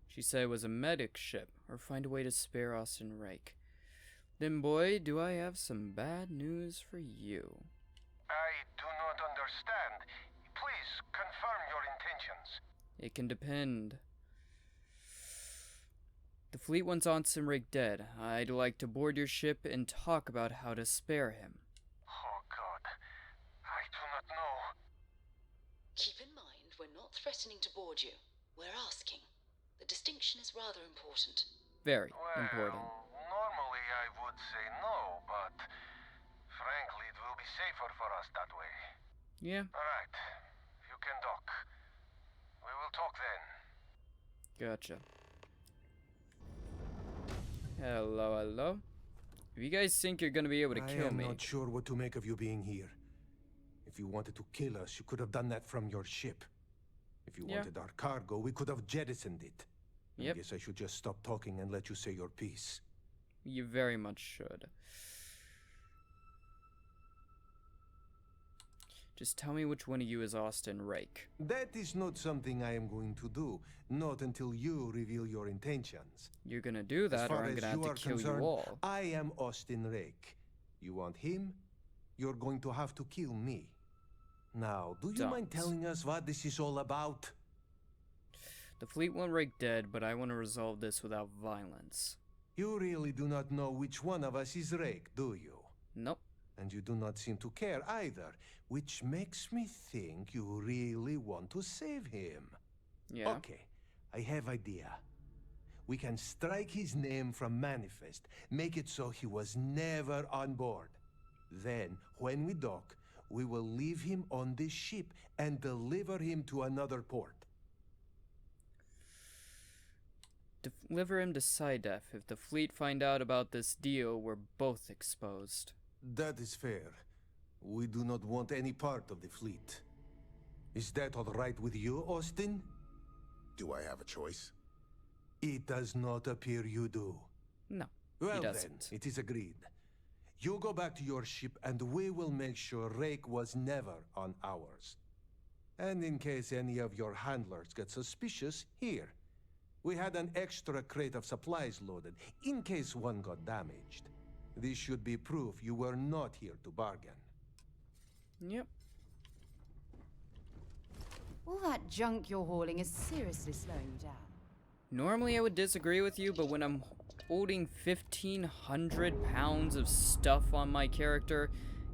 she said it was a medic ship, or find a way to spare Austin Rake. Then boy, do I have some bad news for you. I do not understand. Please confirm your intentions. It can depend. The fleet wants Austin Rake dead. I'd like to board your ship and talk about how to spare him. Oh God, I do not know. Keep in mind, we're not threatening to board you. We're asking. The distinction is rather important. Very Well, important. normally I would say no, but frankly it will be safer for us that way. Yeah. Alright, you can dock. We will talk then. Gotcha. Hello, hello. If you guys think you're gonna be able to kill me, I am not sure what to make of you being here. If you wanted to kill us, you could have done that from your ship. If you wanted our cargo, we could have jettisoned it. I guess I should just stop talking and let you say your piece. You very much should. Just tell me which one of you is Austin Rake. That is not something I am going to do. Not until you reveal your intentions. You're gonna do that, or I'm gonna have to kill you all. I am Austin Rake. You want him? You're going to have to kill me. Now, do you mind telling us what this is all about? The fleet want Rake dead, but I want to resolve this without violence. You really do not know which one of us is Rake, do you? Nope. And you do not seem to care either, which makes me think you really want to save him. Yeah. Okay, I have idea. We can strike his name from Manifest, make it so he was never on board. Then, when we dock, we will leave him on this ship and deliver him to another port. Deliver him to Sidef. If the fleet find out about this deal, we're both exposed. That is fair. We do not want any part of the fleet. Is that all right with you, Austin? Do I have a choice? It does not appear you do. No, well he doesn't. Then, it is agreed. You go back to your ship and we will make sure Rake was never on ours. And in case any of your handlers get suspicious, here. We had an extra crate of supplies loaded, in case one got damaged. This should be proof you were not here to bargain. Yep. All that junk you're hauling is seriously slowing you down. Normally I would disagree with you, but when I'm holding 1,500 pounds of stuff on my character,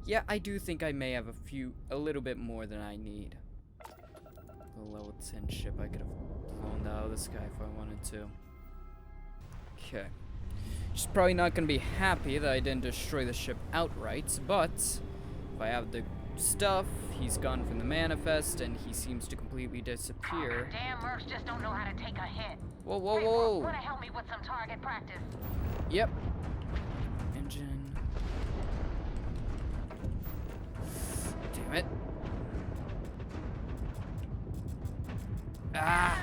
yeah, I do think I may have a little bit more than I need. The level 10 ship, I could have blown out of the sky if I wanted to. Okay. She's probably not going to be happy that I didn't destroy the ship outright, but if I have the stuff, he's gone from the manifest, and he seems to completely disappear. Oh, damn mercs just don't know how to take a hit. Whoa, whoa, Hey, whoa! Rook, wanna help me with some target practice? Yep. Engine. Damn it. Ah!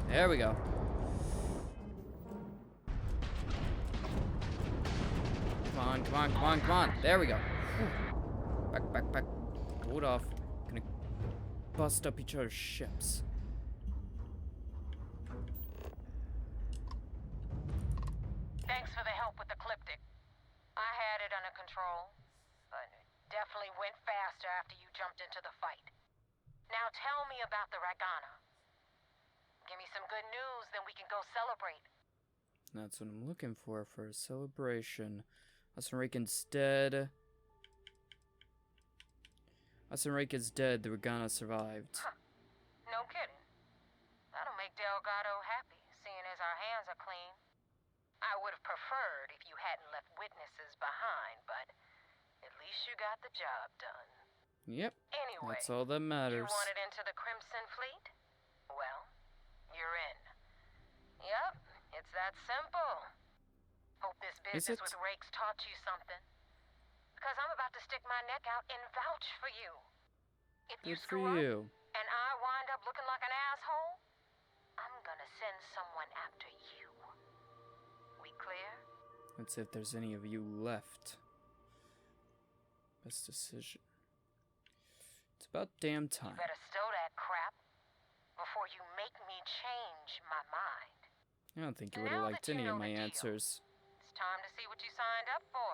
There we go. Come on, come on, come on, come on. There we go. Whew. Back, back, back. Hold off. Gonna bust up each other's ships. Thanks for the help with the Cliptic. I had it under control, but it definitely went faster after you jumped into the fight. Now tell me about the Ragana. Give me some good news, then we can go celebrate. That's what I'm looking for a celebration. Raken's dead. Rake is dead. The Ragana survived. Huh. No kidding. That'll make Delgado happy, seeing as our hands are clean. I would have preferred if you hadn't left witnesses behind, but at least you got the job done. Yep. Anyway, that's all that matters. You wanted into the Crimson Fleet? Well, you're in. Yep, it's that simple. Hope this business with Rake's taught you something. Because I'm about to stick my neck out and vouch for you. If you screw up and I wind up looking like an asshole, I'm gonna send someone after you. We clear? Let's see if there's any of you left. Best decision. It's about damn time. You better stow that crap before you make me change my mind. I don't think you would have liked any of my answers. It's time to see what you signed up for.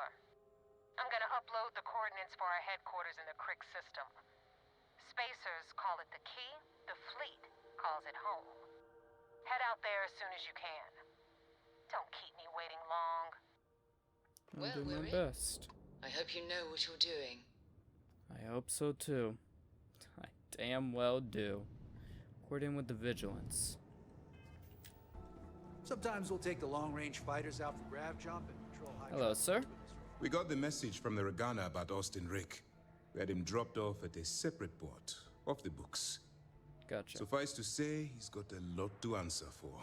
I'm gonna upload the coordinates for our headquarters in the Crick system. Spacers call it the key, the fleet calls it home. Head out there as soon as you can. Don't keep me waiting long. I'll do my best. I hope you know what you're doing. I hope so too. I damn well do. Coordinate with the vigilance. Sometimes we'll take the long-range fighters out for grav jump and patrol high. Hello, sir. We got the message from the Ragana about Austin Rick. We had him dropped off at a separate port, off the books. Gotcha. Suffice to say, he's got a lot to answer for.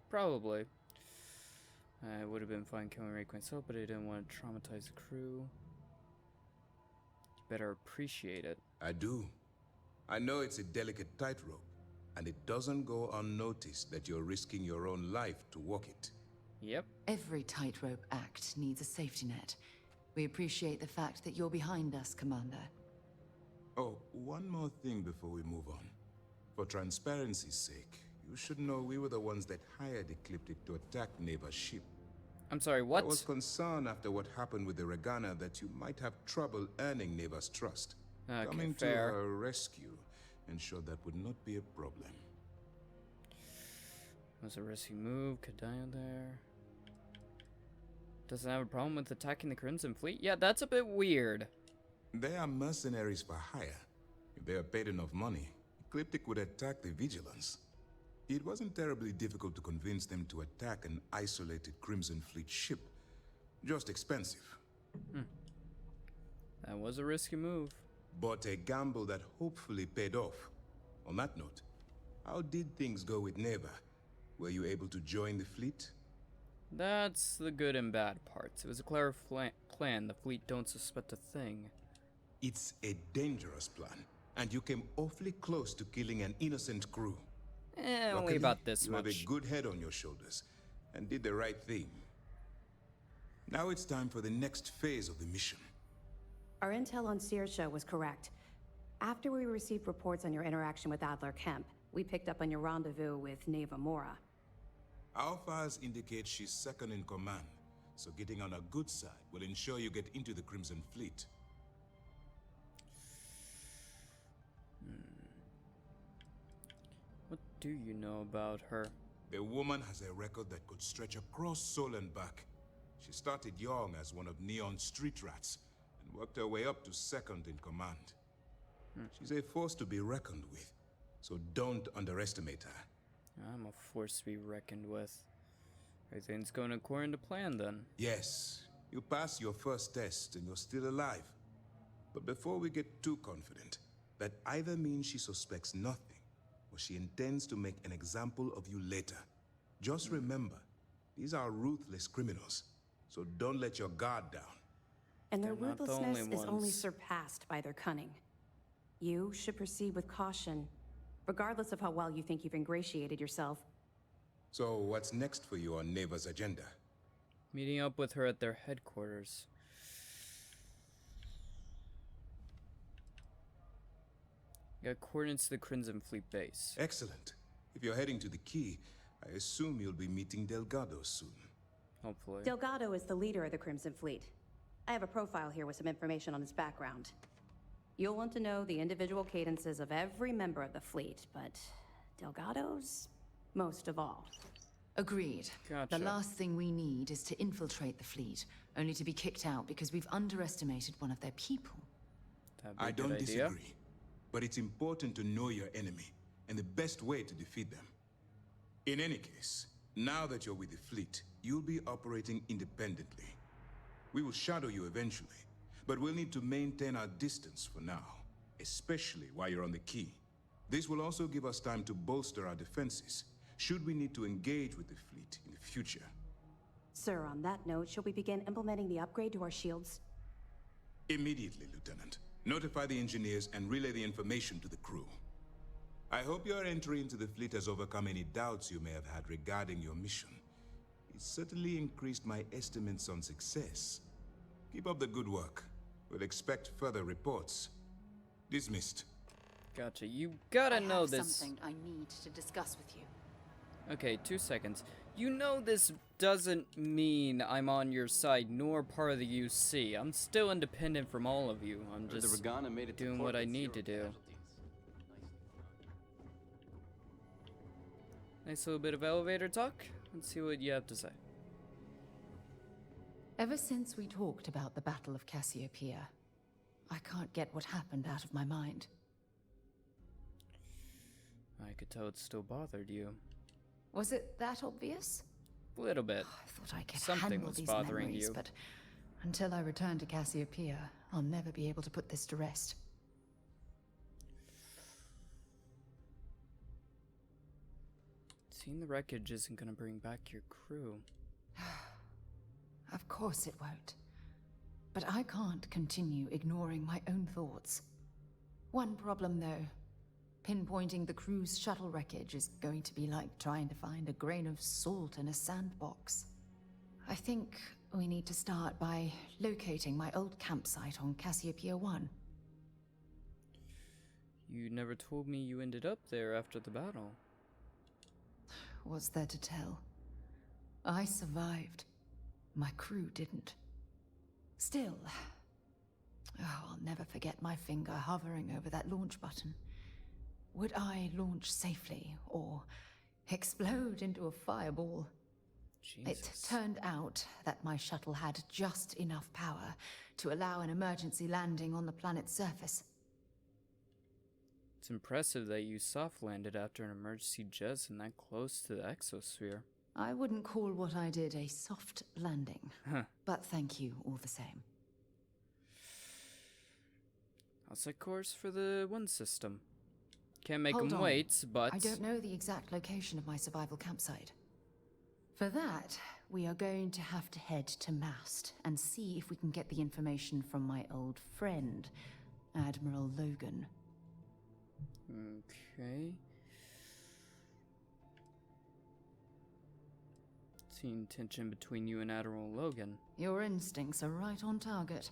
Probably. I would have been fine killing Rick myself, but I didn't want to traumatize the crew. Better appreciate it. I do. I know it's a delicate tightrope, and it doesn't go unnoticed that you're risking your own life to walk it. Yep. Every tightrope act needs a safety net. We appreciate the fact that you're behind us, Commander. Oh, one more thing before we move on. For transparency's sake, you should know we were the ones that hired Ecliptic to attack Neva's ship. I'm sorry, what? I was concerned after what happened with the Ragana that you might have trouble earning Neva's trust. Okay, Coming fair. to her rescue ensured that would not be a problem. Was a risky move, could die on there. Doesn't have a problem with attacking the Crimson Fleet? Yeah, that's a bit weird. They are mercenaries for hire. If they are paid enough money, Ecliptic would attack the Vigilance. It wasn't terribly difficult to convince them to attack an isolated Crimson Fleet ship. Just expensive. That was a risky move. But a gamble that hopefully paid off. On that note, how did things go with Neva? Were you able to join the fleet? That's the good and bad parts. It was a clever plan. The fleet don't suspect a thing. It's a dangerous plan, and you came awfully close to killing an innocent crew. Only Luckily, about this you much. have a good head on your shoulders, and did the right thing. Now it's time for the next phase of the mission. Our intel on Saoirse was correct. After we received reports on your interaction with Adler Kemp, we picked up on your rendezvous with Neva Mora. Our files indicate she's second in command, so getting on her good side will ensure you get into the Crimson Fleet. What do you know about her? The woman has a record that could stretch across Sol and back. She started young as one of Neon's street rats, and worked her way up to second in command. She's a force to be reckoned with, so don't underestimate her. I'm a force to be reckoned with. Everything's going according to plan then. Yes, you passed your first test and you're still alive. But before we get too confident, that either means she suspects nothing, or she intends to make an example of you later. Just remember, these are ruthless criminals, so don't let your guard down. And their They're not the ruthlessness only is only ones. surpassed by their cunning. You should proceed with caution, regardless of how well you think you've ingratiated yourself. So what's next for you on Neva's agenda? Meeting up with her at their headquarters. Got coordinates to the Crimson Fleet base. Excellent. If you're heading to the Key, I assume you'll be meeting Delgado soon. Hopefully. Delgado is the leader of the Crimson Fleet. I have a profile here with some information on his background. You'll want to know the individual cadences of every member of the fleet, but Delgado's most of all. Agreed. Gotcha. The last thing we need is to infiltrate the fleet, only to be kicked out because we've underestimated one of their people. That'd be a I good don't idea. disagree, but it's important to know your enemy and the best way to defeat them. In any case, now that you're with the fleet, you'll be operating independently. We will shadow you eventually, but we'll need to maintain our distance for now, especially while you're on the Key. This will also give us time to bolster our defenses, should we need to engage with the fleet in the future. Sir, on that note, shall we begin implementing the upgrade to our shields? Immediately, Lieutenant. Notify the engineers and relay the information to the crew. I hope your entry into the fleet has overcome any doubts you may have had regarding your mission. It certainly increased my estimates on success. Keep up the good work. We'll expect further reports. Dismissed. Gotcha. You gotta know this. Something I need to discuss with you. Okay, 2 seconds. You know this doesn't mean I'm on your side nor part of the UC. I'm still independent from all of you. I'm Heard just the Ragana made it to doing port what I with need to 0 do. casualties. Nice little bit of elevator talk. Let's see what you have to say. Ever since we talked about the Battle of Cassiopeia, I can't get what happened out of my mind. I could tell it still bothered you. Was it that obvious? A little bit. I thought I could Something handle was these bothering memories, you. but until I return to Cassiopeia, I'll never be able to put this to rest. Seeing the wreckage isn't gonna bring back your crew. Of course it won't. But I can't continue ignoring my own thoughts. One problem, though. Pinpointing the crew's shuttle wreckage is going to be like trying to find a grain of salt in a sandbox. I think we need to start by locating my old campsite on Cassiopeia 1. You never told me you ended up there after the battle. What's there to tell? I survived. My crew didn't. Still, I'll never forget my finger hovering over that launch button. Would I launch safely, or explode into a fireball? Jesus. It turned out that my shuttle had just enough power to allow an emergency landing on the planet's surface. It's impressive that you soft landed after an emergency jet and that close to the exosphere. I wouldn't call what I did a soft landing, Huh. but thank you all the same. I'll set course for the one system. Can't make Hold them on. wait, but... I don't know the exact location of my survival campsite. For that, we are going to have to head to Mast and see if we can get the information from my old friend, Admiral Logan. Okay. Seen tension between you and Admiral Logan. Your instincts are right on target.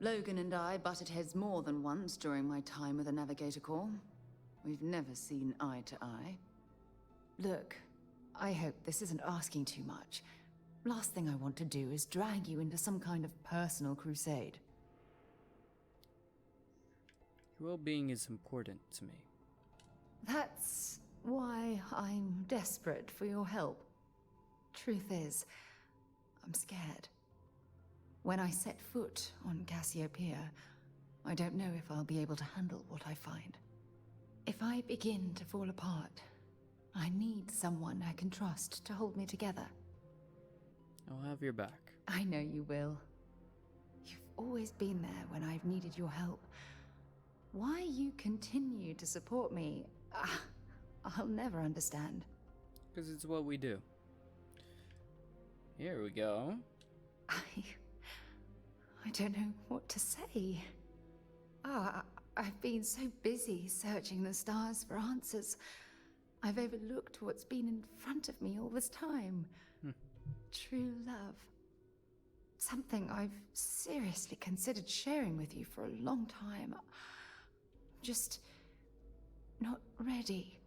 Logan and I butted heads more than once during my time with the Navigator Corps. We've never seen eye to eye. Look, I hope this isn't asking too much. Last thing I want to do is drag you into some kind of personal crusade. Your well-being is important to me. That's why I'm desperate for your help. Truth is, I'm scared. When I set foot on Cassiopeia, I don't know if I'll be able to handle what I find. If I begin to fall apart, I need someone I can trust to hold me together. I'll have your back. I know you will. You've always been there when I've needed your help. Why you continue to support me, I'll never understand. Because it's what we do. Here we go. I don't know what to say. I've been so busy searching the stars for answers. I've overlooked what's been in front of me all this time. True love. Something I've seriously considered sharing with you for a long time. Just not ready.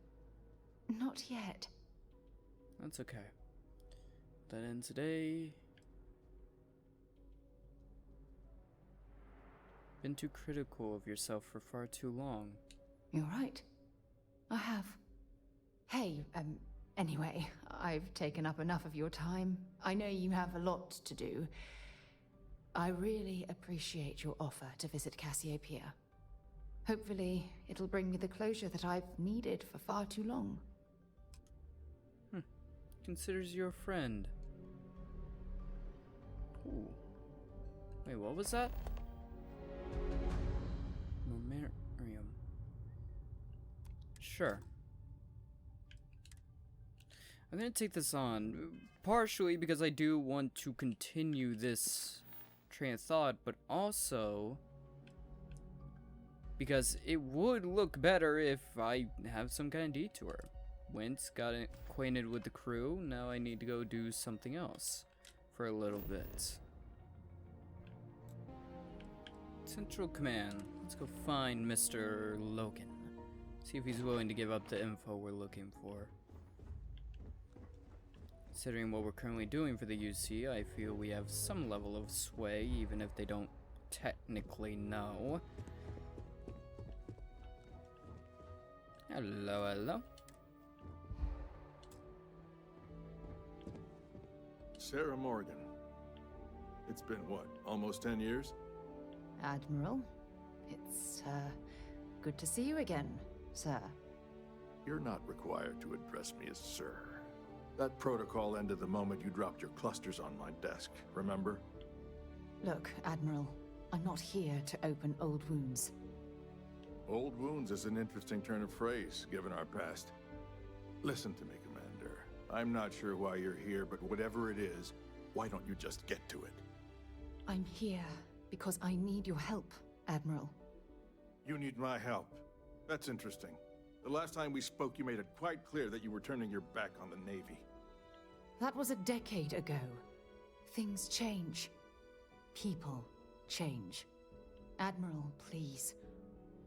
Not yet. That's okay. That ends today. Been too critical of yourself for far too long. You're right. I have. Hey, anyway, I've taken up enough of your time. I know you have a lot to do. I really appreciate your offer to visit Cassiopeia. Hopefully, it'll bring me the closure that I've needed for far too long. Considers you a friend. Ooh. Wait, what was that? Memorian. Sure. I'm gonna take this on, partially because I do want to continue this train of thought, but also because it would look better if I have some kind of detour. Went, got acquainted with the crew, now I need to go do something else for a little bit. Central Command. Let's go find Mr. Logan. See if he's willing to give up the info we're looking for. Considering what we're currently doing for the UC, I feel we have some level of sway, even if they don't technically know. Hello, hello. Sarah Morgan. It's been, what, almost 10 years? Admiral, it's, good to see you again, sir. You're not required to address me as sir. That protocol ended the moment you dropped your clusters on my desk, remember? Look, Admiral, I'm not here to open old wounds. Old wounds is an interesting turn of phrase, given our past. Listen to me, Commander. I'm not sure why you're here, but whatever it is, why don't you just get to it? I'm here because I need your help, Admiral. You need my help. That's interesting. The last time we spoke, you made it quite clear that you were turning your back on the Navy. That was a decade ago. Things change. People change. Admiral, please.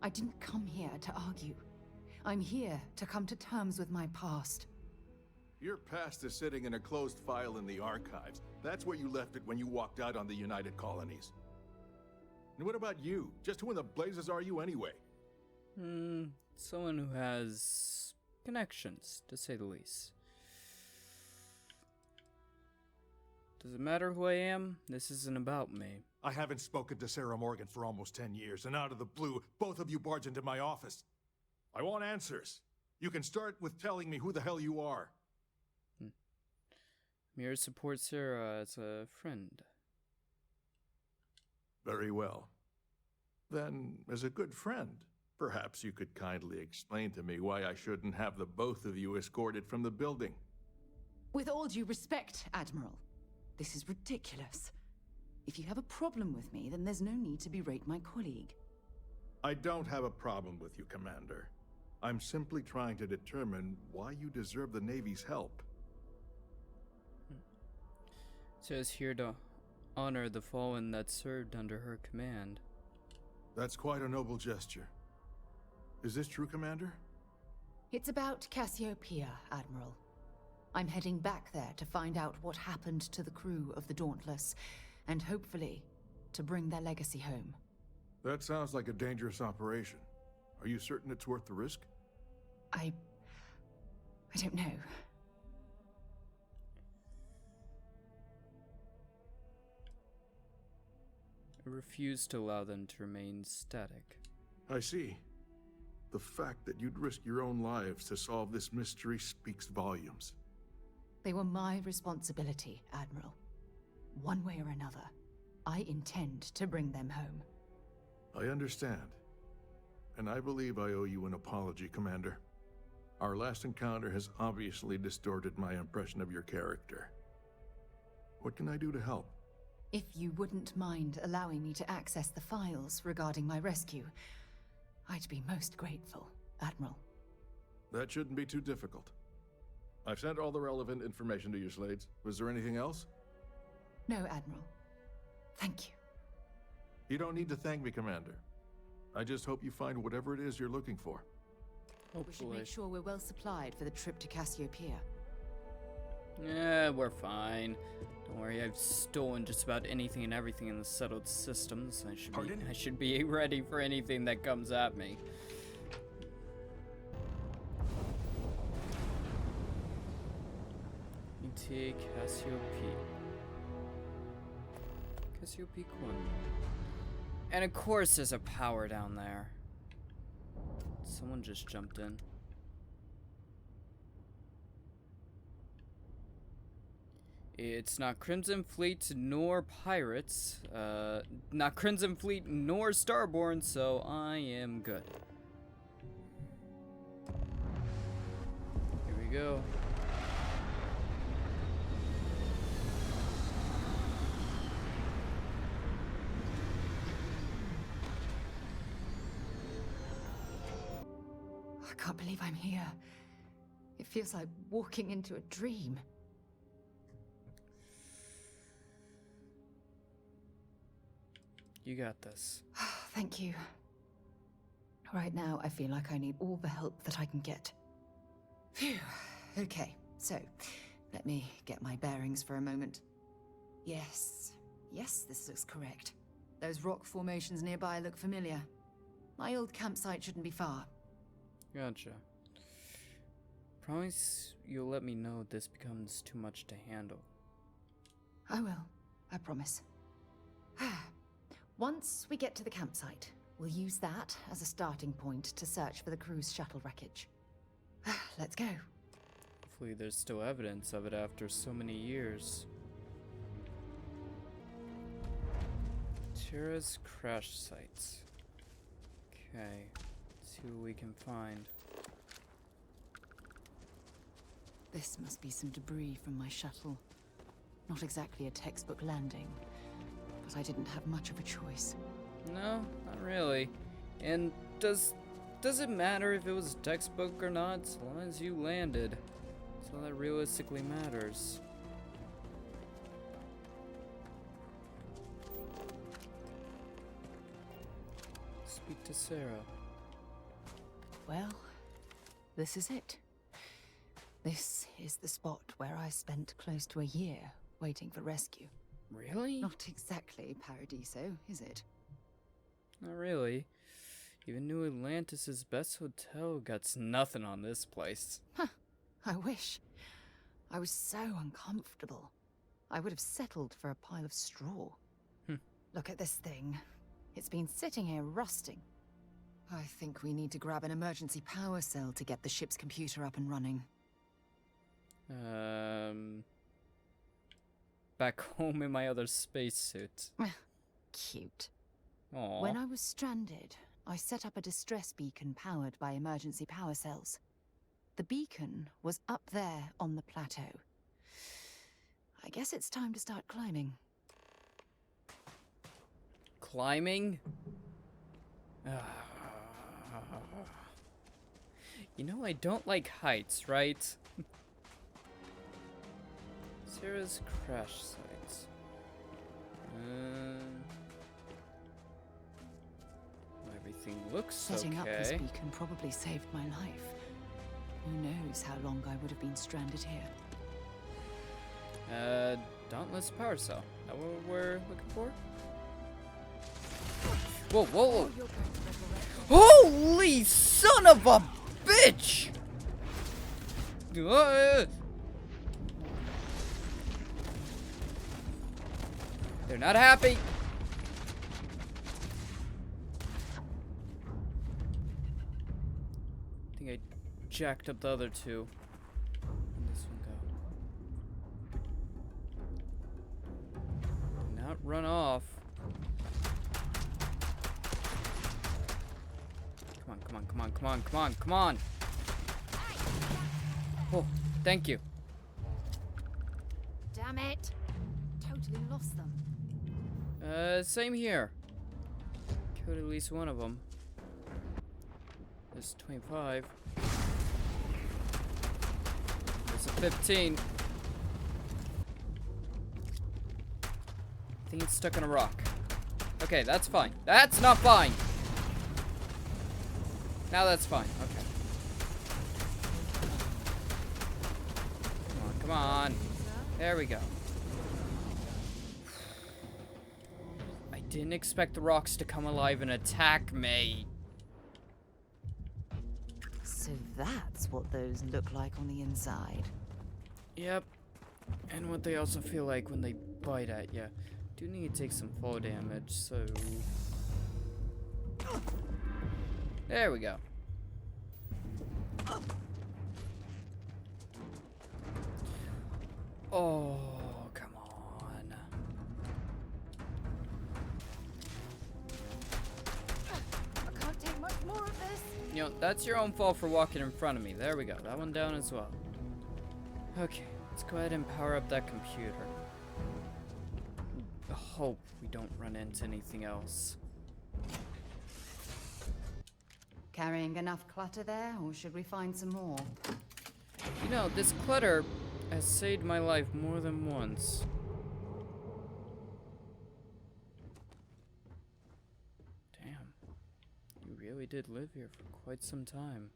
I didn't come here to argue. I'm here to come to terms with my past. Your past is sitting in a closed file in the archives. That's where you left it when you walked out on the United Colonies. And what about you? Just who in the blazes are you anyway? Someone who has connections, to say the least. Does it matter who I am? This isn't about me. I haven't spoken to Sarah Morgan for almost 10 years, and out of the blue, both of you barge into my office. I want answers. You can start with telling me who the hell you are. I'm here to support Sarah as a friend. Very well. Then, as a good friend, perhaps you could kindly explain to me why I shouldn't have the both of you escorted from the building. With all due respect, Admiral, this is ridiculous. If you have a problem with me, then there's no need to berate my colleague. I don't have a problem with you, Commander. I'm simply trying to determine why you deserve the Navy's help. Says here to honor the fallen that served under her command. That's quite a noble gesture. Is this true, Commander? It's about Cassiopeia, Admiral. I'm heading back there to find out what happened to the crew of the Dauntless, and hopefully, to bring their legacy home. That sounds like a dangerous operation. Are you certain it's worth the risk? I don't know. I refuse to allow them to remain static. I see. The fact that you'd risk your own lives to solve this mystery speaks volumes. They were my responsibility, Admiral. One way or another, I intend to bring them home. I understand. And I believe I owe you an apology, Commander. Our last encounter has obviously distorted my impression of your character. What can I do to help? If you wouldn't mind allowing me to access the files regarding my rescue, I'd be most grateful, Admiral. That shouldn't be too difficult. I've sent all the relevant information to you, Slades. Was there anything else? No, Admiral. Thank you. You don't need to thank me, Commander. I just hope you find whatever it is you're looking for. We should make sure we're well supplied for the trip to Cassiopeia. Yeah, we're fine. Don't worry, I've stolen just about anything and everything in the settled systems. I should be ready for anything that comes at me. You take Cassiopeia. Cassiopeia Quinn. And of course there's a power down there. Someone just jumped in. It's not Crimson Fleet nor pirates. Not Crimson Fleet nor Starborn, so I am good. Here we go. I can't believe I'm here. It feels like walking into a dream. You got this. Thank you. Right now, I feel like I need all the help that I can get. Phew. Okay, so let me get my bearings for a moment. Yes, this looks correct. Those rock formations nearby look familiar. My old campsite shouldn't be far. Gotcha. Promise you'll let me know if this becomes too much to handle. I will. I promise. Once we get to the campsite, we'll use that as a starting point to search for the crew's shuttle wreckage. Let's go. Hopefully there's still evidence of it after so many years. Terra's crash sites. Okay, let's see what we can find. This must be some debris from my shuttle. Not exactly a textbook landing, but I didn't have much of a choice. No, not really. And does it matter if it was textbook or not, as long as you landed? That's all that realistically matters. Speak to Sarah. Well, this is it. This is the spot where I spent close to a year waiting for rescue. Really? Not exactly Paradiso, is it? Not really. Even New Atlantis' best hotel got nothing on this place. Huh. I wish. I was so uncomfortable. I would have settled for a pile of straw. Look at this thing. It's been sitting here rusting. I think we need to grab an emergency power cell to get the ship's computer up and running. Back home in my other spacesuit. Cute. Aww. When I was stranded, I set up a distress beacon powered by emergency power cells. The beacon was up there on the plateau. I guess it's time to start climbing. Climbing? You know, I don't like heights, right? Sarah's crash sites. Everything looks Setting up okay. this beacon probably saved my life. Who knows how long I would have been stranded here. Dauntless power cell. That what we're looking for? Whoa, whoa, whoa! Holy son of a bitch! They're not happy. I think I jacked up the other two. Where'd this one go? Do not run off. Come on, come on, come on, come on, come on, come on. Oh, thank you. Damn it! Totally lost them. Same here. Killed at least one of them. There's 25. There's a 15. I think it's stuck on a rock. Okay, that's fine. That's not fine! Now that's fine. Okay. Come on, come on. There we go. I didn't expect the rocks to come alive and attack me. So that's what those look like on the inside. Yep. And what they also feel like when they bite at you. Do need to take some fall damage, so... There we go. Oh, come on. I can't take much more of this. You know, that's your own fault for walking in front of me. There we go. That one down as well. Okay, let's go ahead and power up that computer. Hope we don't run into anything else. Carrying enough clutter there, or should we find some more? You know, this clutter has saved my life more than once. Damn. You really did live here for quite some time.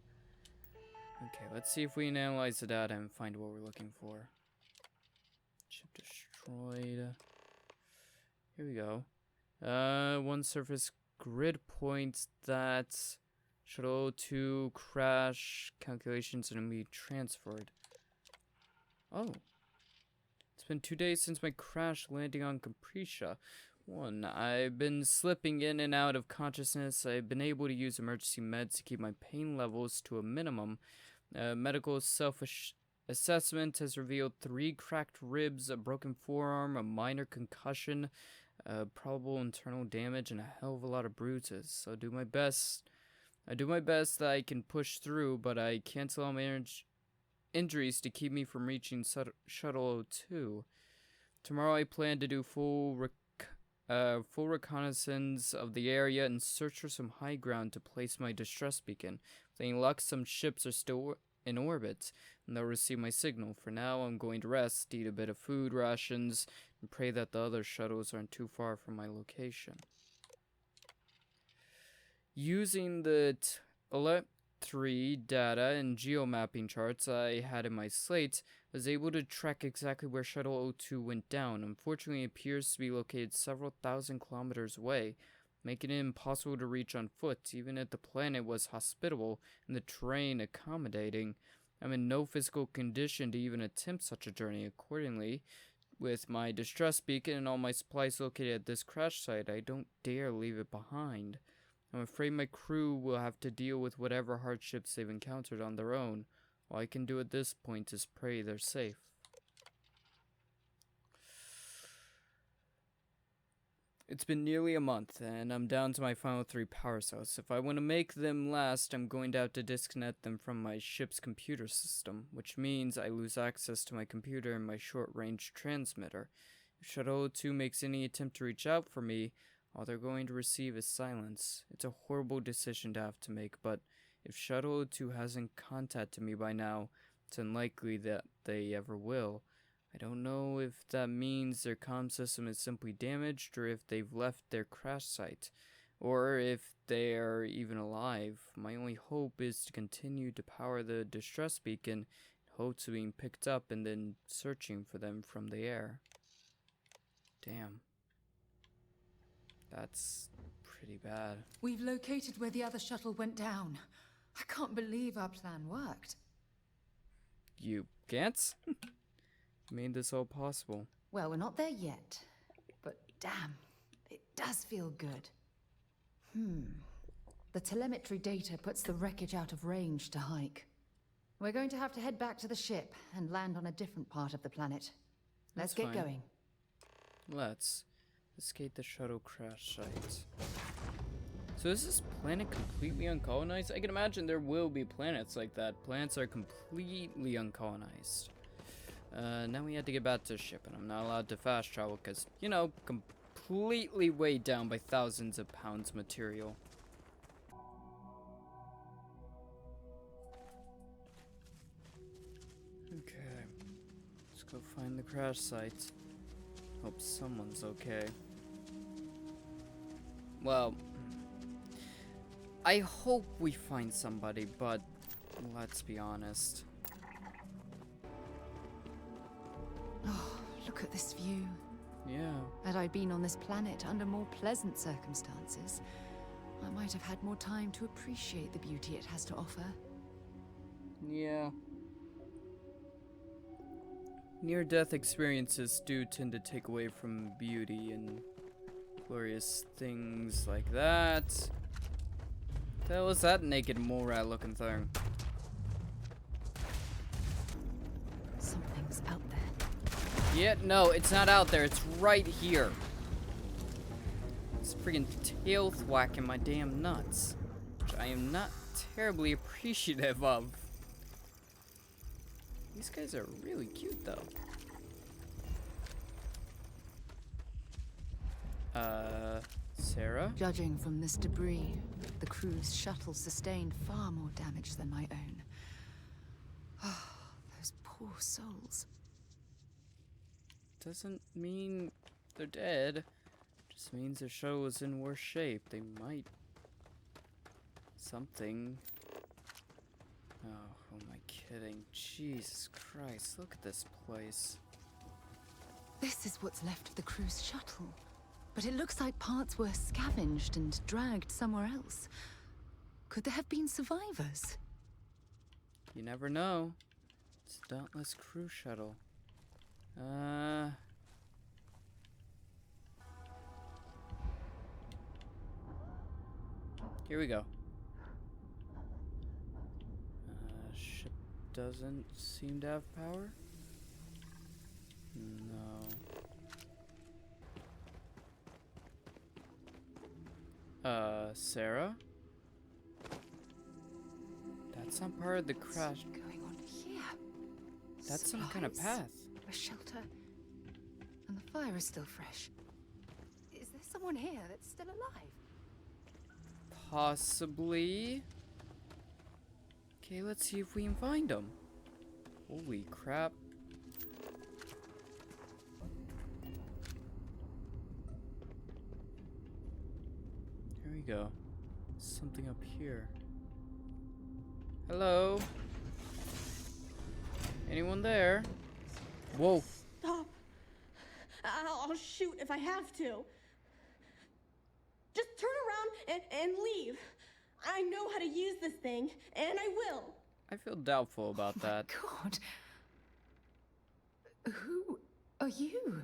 Okay, let's see if we can analyze the data and find what we're looking for. Chip destroyed. Here we go. One surface grid point that shuttle to crash calculations and be transferred. Oh. It's been 2 days since my crash landing on Capricia. 1. I've been slipping in and out of consciousness. I've been able to use emergency meds to keep my pain levels to a minimum. Medical self-assessment has revealed 3 cracked ribs, a broken forearm, a minor concussion, probable internal damage, and a hell of a lot of bruises. So I do my best that I can push through, but I cancel all my injuries to keep me from reaching Shuttle 02. Tomorrow I plan to do full reconnaissance of the area and search for some high ground to place my distress beacon. With any luck, some ships are still in orbit, and they'll receive my signal. For now, I'm going to rest, eat a bit of food rations, and pray that the other shuttles aren't too far from my location. Using the telemetry data and geomapping charts I had in my slate, I was able to track exactly where Shuttle 02 went down. Unfortunately, it appears to be located several thousand kilometers away, making it impossible to reach on foot. Even if the planet was hospitable and the terrain accommodating, I'm in no physical condition to even attempt such a journey. Accordingly, with my distress beacon and all my supplies located at this crash site, I don't dare leave it behind. I'm afraid my crew will have to deal with whatever hardships they've encountered on their own. All I can do at this point is pray they're safe. It's been nearly a month, and I'm down to my final 3 power cells. If I want to make them last, I'm going to have to disconnect them from my ship's computer system, which means I lose access to my computer and my short-range transmitter. If Shuttle 2 makes any attempt to reach out for me, all they're going to receive is silence. It's a horrible decision to have to make, but if Shuttle 2 hasn't contacted me by now, it's unlikely that they ever will. I don't know if that means their comm system is simply damaged, or if they've left their crash site, or if they are even alive. My only hope is to continue to power the distress beacon, in hopes of being picked up and then searching for them from the air. Damn. That's pretty bad. We've located where the other shuttle went down. I can't believe our plan worked. You can't? Made this all possible. Well, we're not there yet, but damn, it does feel good. The telemetry data puts the wreckage out of range to hike. We're going to have to head back to the ship and land on a different part of the planet. Let's get going. Let's escape the shuttle crash site. So is this planet completely uncolonized? I can imagine there will be planets like that. Planets are completely uncolonized. Now we had to get back to the ship, and I'm not allowed to fast travel because, you know, completely weighed down by thousands of pounds of material. Okay, let's go find the crash site. Hope someone's okay. Well, I hope we find somebody, but let's be honest. Oh, look at this view. Yeah. Had I been on this planet under more pleasant circumstances, I might have had more time to appreciate the beauty it has to offer. Yeah. Near-death experiences do tend to take away from beauty and glorious things like that. What the hell is that naked mole rat looking thing? Something's out there. Yeah, no, it's not out there. It's right here. It's friggin' tail thwacking my damn nuts, which I am not terribly appreciative of. These guys are really cute, though. Sarah? Judging from this debris, the crew's shuttle sustained far more damage than my own. Oh, those poor souls. Doesn't mean they're dead. Just means their shuttle is in worse shape. They might... something. Oh, who am I kidding? Jesus Christ, look at this place. This is what's left of the crew's shuttle. But it looks like parts were scavenged and dragged somewhere else. Could there have been survivors? You never know. It's a Dauntless crew shuttle. Here we go. Ship doesn't seem to have power? No. Sarah? That's not part of the crash. What's going on here? That's some kind of path. A shelter. And the fire is still fresh. Is there someone here that's still alive? Possibly. Okay, let's see if we can find them. Holy crap. Here we go. Something up here. Hello? Anyone there? Whoa. Stop. I'll shoot if I have to. Just turn around and leave. I know how to use this thing, and I will. I feel doubtful about that. God. Who are you?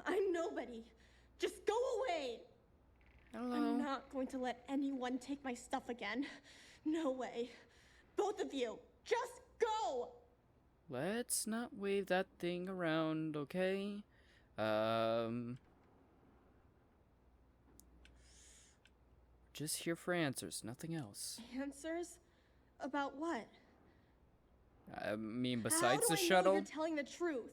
I'm nobody. Just go away. Hello. I'm not going to let anyone take my stuff again. No way. Both of you, just go. Let's not wave that thing around, okay? just here for answers, nothing else. Answers? About what? I mean, How besides do the I know shuttle? you're telling the truth?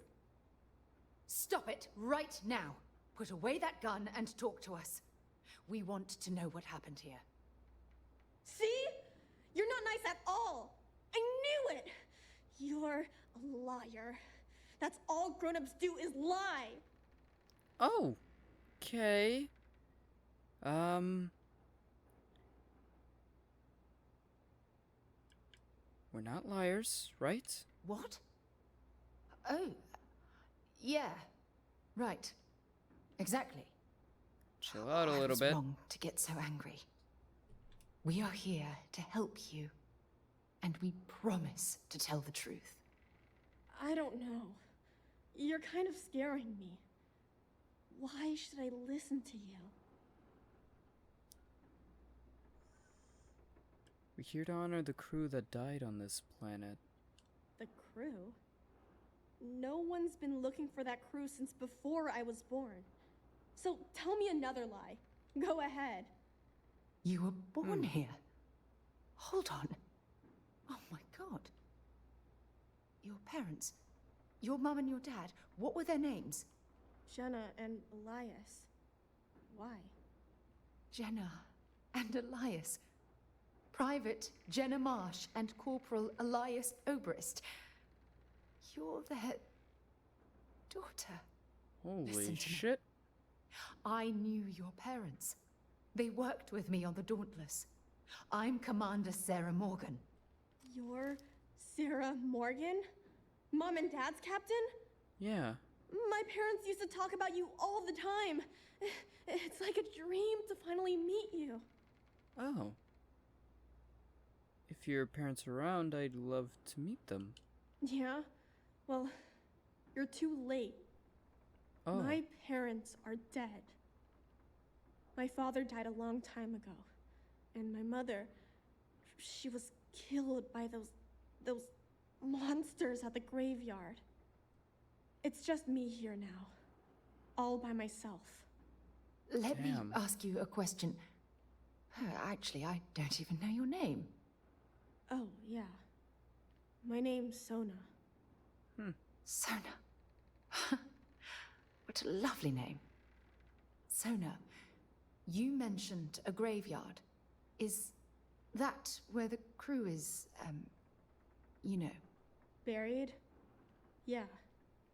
Stop it right now. Put away that gun and talk to us. We want to know what happened here. See? You're not nice at all. I knew it. You're a liar. That's all grown-ups do is lie. Oh, okay. We're not liars, right? What? Oh, yeah. Right. Exactly. Chill out a I little was bit. wrong to get so angry. We are here to help you, and we promise to tell the truth. I don't know. You're kind of scaring me. Why should I listen to you? We're here to honor the crew that died on this planet. The crew? No one's been looking for that crew since before I was born. So tell me another lie. Go ahead. You were born here. Hold on. Oh my god. Your parents, your mum and your dad, what were their names? Jenna and Elias. Why? Jenna and Elias. Private Jenna Marsh and Corporal Elias Obrist. You're their daughter. Holy shit. I knew your parents. They worked with me on the Dauntless. I'm Commander Sarah Morgan. You're Sarah Morgan? Mom and Dad's captain? Yeah. My parents used to talk about you all the time. It's like a dream to finally meet you. Oh. If your parents are around, I'd love to meet them. Yeah? Well, you're too late. Oh. My parents are dead. My father died a long time ago. And my mother, she was killed by those monsters at the graveyard. It's just me here now. All by myself. Let me ask you a question. Actually, I don't even know your name. Oh, yeah. My name's Sona. Sona. What a lovely name. Sona, you mentioned a graveyard. Is that where the crew is, you know? Buried? Yeah.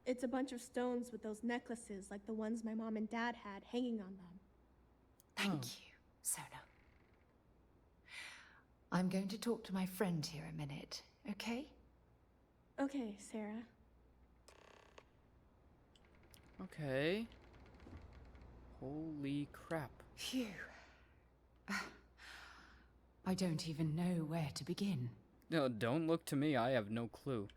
It's a bunch of stones with those necklaces like the ones my mom and dad had hanging on them. Thank you, Sona. I'm going to talk to my friend here a minute, okay? Okay, Sarah. Okay. Holy crap. Phew. I don't even know where to begin. No, don't look to me. I have no clue.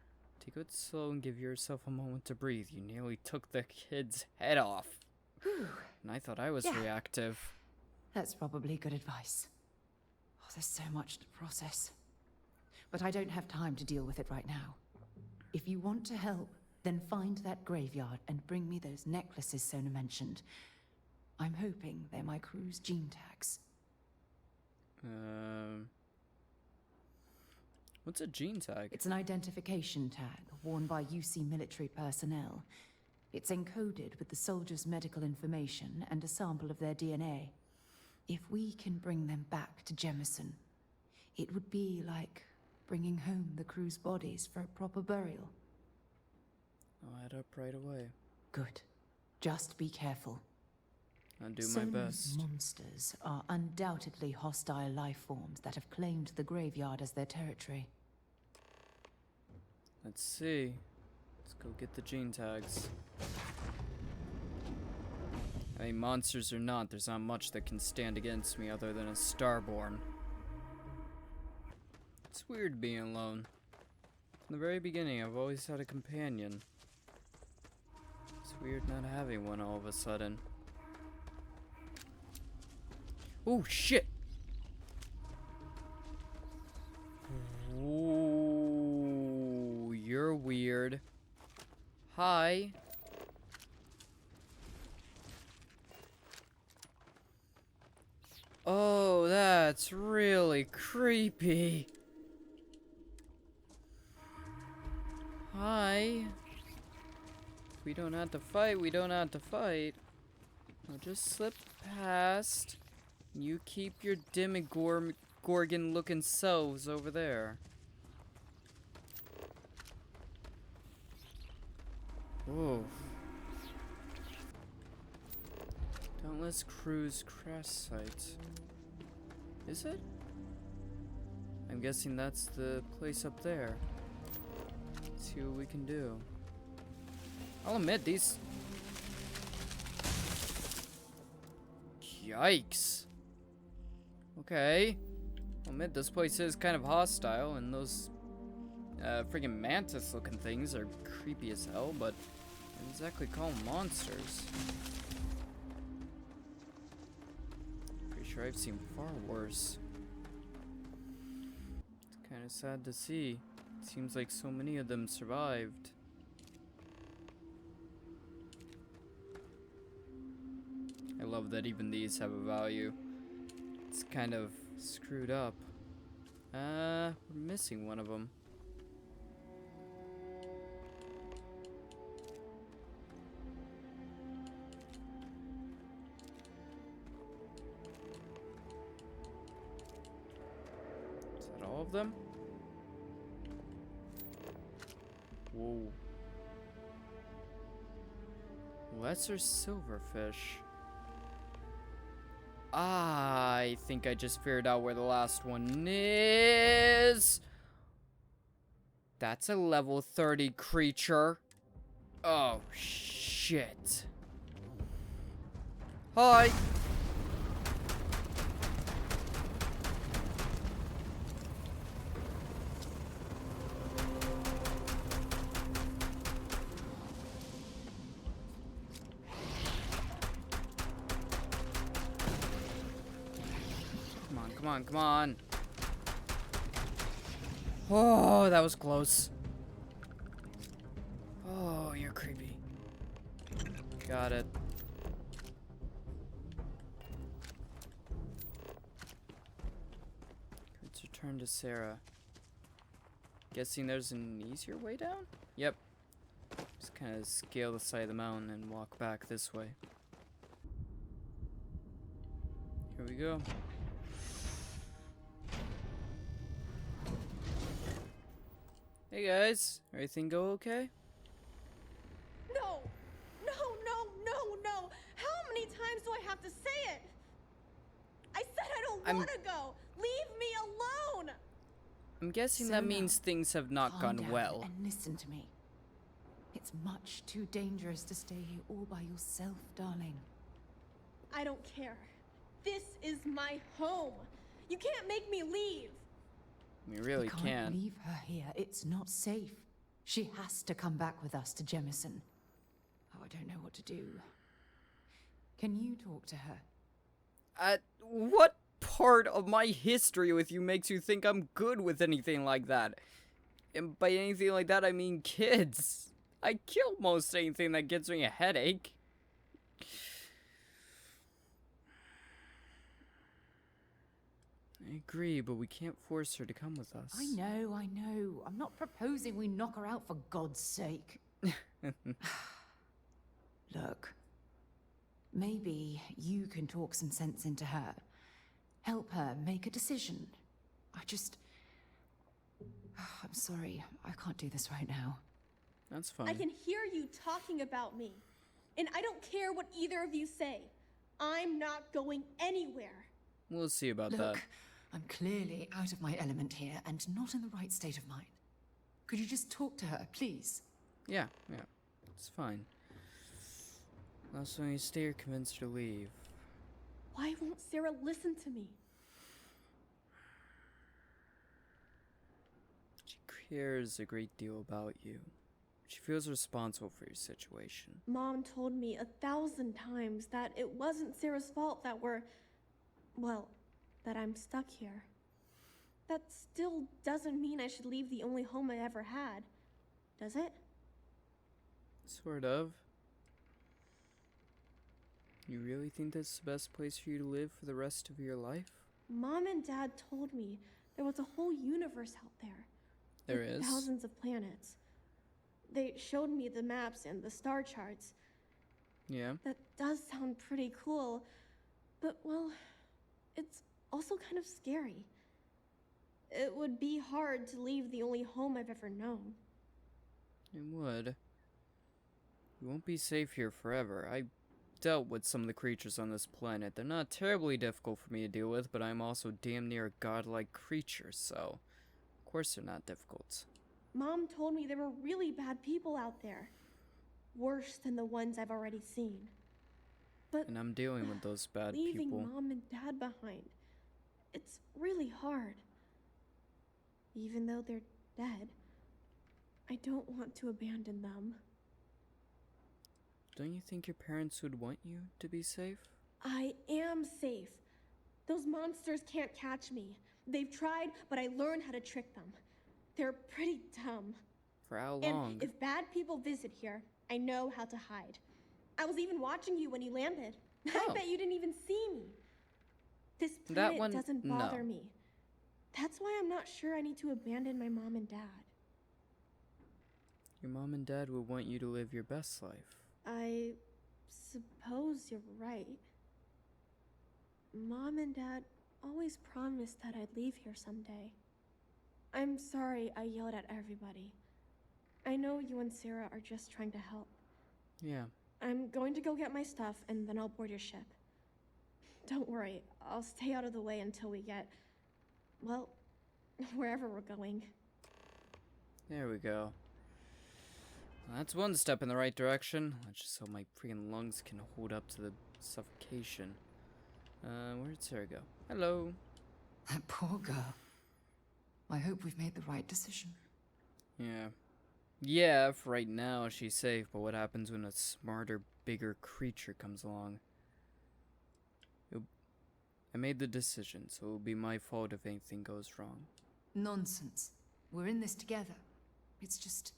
Take it slow and give yourself a moment to breathe. You nearly took the kid's head off. Whew. And I thought I was reactive. That's probably good advice. Oh, there's so much to process. But I don't have time to deal with it right now. If you want to help, then find that graveyard and bring me those necklaces Sona mentioned. I'm hoping they're my crew's gene tags. What's a gene tag? It's an identification tag worn by UC military personnel. It's encoded with the soldiers' medical information and a sample of their DNA. If we can bring them back to Jemison, it would be like bringing home the crew's bodies for a proper burial. I'll head up right away. Good. Just be careful. I'll do my best. Monsters are undoubtedly hostile life forms that have claimed the graveyard as their territory. Let's see. Let's go get the gene tags. I mean, monsters or not, there's not much that can stand against me other than a starborn. It's weird being alone. From the very beginning, I've always had a companion. It's weird not having one all of a sudden. Oh, shit! Ooh, you're weird. Hi. Oh, that that's really creepy. Hi. We don't have to fight, we don't have to fight. I'll just slip past. You keep your Demogorgon looking selves over there. Whoa. Dauntless Cruise crash site. Is it? I'm guessing that's the place up there. Let's see what we can do. I'll admit, these... Yikes. Okay. I'll admit, this place is kind of hostile, and those freaking mantis-looking things are creepy as hell, but I don't exactly call them monsters. Pretty sure I've seen far worse. It's kind of sad to see. It seems like so many of them survived. I love that even these have a value. It's kind of screwed up. We're missing one of them. Is that all of them? Whoa. Lesser silverfish. I think I just figured out where the last one is. That's a level 30 creature. Oh, shit. Hi. Come on, come on. Oh, that was close. Oh, you're creepy. Got it. Let's return to Sarah. Guessing there's an easier way down? Yep. Just kind of scale the side of the mountain and walk back this way. Here we go. Hey guys, everything go okay? No! No, no, no, no! How many times do I have to say it? I said I don't want to go! Leave me alone! I'm guessing that means things have not Calm gone down well. And listen to me. It's much too dangerous to stay here all by yourself, darling. I don't care. This is my home. You can't make me leave. We really You can't leave her here. It's not safe. She has to come back with us to Jemison. Oh, I don't know what to do. Can you talk to her? What part of my history with you makes you think I'm good with anything like that? And by anything like that, I mean kids. I kill most anything that gives me a headache. I agree, but we can't force her to come with us. I know, I know. I'm not proposing we knock her out for God's sake. Look, maybe you can talk some sense into her. Help her make a decision. I'm sorry, I can't do this right now. That's fine. I can hear you talking about me. And I don't care what either of you say. I'm not going anywhere. We'll see about that. Look, I'm clearly out of my element here and not in the right state of mind. Could you just talk to her, please? Yeah, it's fine. Also, you stay or convince her to leave. Why won't Sarah listen to me? She cares a great deal about you. She feels responsible for your situation. Mom told me 1,000 times that it wasn't Sarah's fault that that I'm stuck here. That still doesn't mean I should leave the only home I ever had, does it? Sort of. You really think this is the best place for you to live for the rest of your life? Mom and Dad told me there was a whole universe out there. There with is. thousands of planets. They showed me the maps and the star charts. Yeah. That does sound pretty cool, but well, it's also kind of scary. It would be hard to leave the only home I've ever known. It would. You won't be safe here forever. I dealt with some of the creatures on this planet. They're not terribly difficult for me to deal with, but I'm also damn near a godlike creature, so of course they're not difficult. Mom told me there were really bad people out there. Worse than the ones I've already seen. But And I'm dealing with those bad leaving people. Mom and Dad behind, it's really hard. Even though they're dead, I don't want to abandon them. Don't you think your parents would want you to be safe? I am safe. Those monsters can't catch me. They've tried, but I learned how to trick them. They're pretty dumb. For how long? And if bad people visit here, I know how to hide. I was even watching you when you landed. Oh. I bet you didn't even see me. This That planet one, doesn't bother no. me. That's why I'm not sure I need to abandon my mom and dad. Your mom and dad would want you to live your best life. I suppose you're right. Mom and Dad always promised that I'd leave here someday. I'm sorry I yelled at everybody. I know you and Sarah are just trying to help. Yeah. I'm going to go get my stuff and then I'll board your ship. Don't worry, I'll stay out of the way until we get, well, wherever we're going. There we go. Well, that's one step in the right direction. Let's just so my freaking lungs can hold up to the suffocation. Where'd Sarah go? Hello. That poor girl. I hope we've made the right decision. Yeah. Yeah, for right now she's safe, but what happens when a smarter, bigger creature comes along? I made the decision, so it'll be my fault if anything goes wrong. Nonsense. We're in this together. It's just...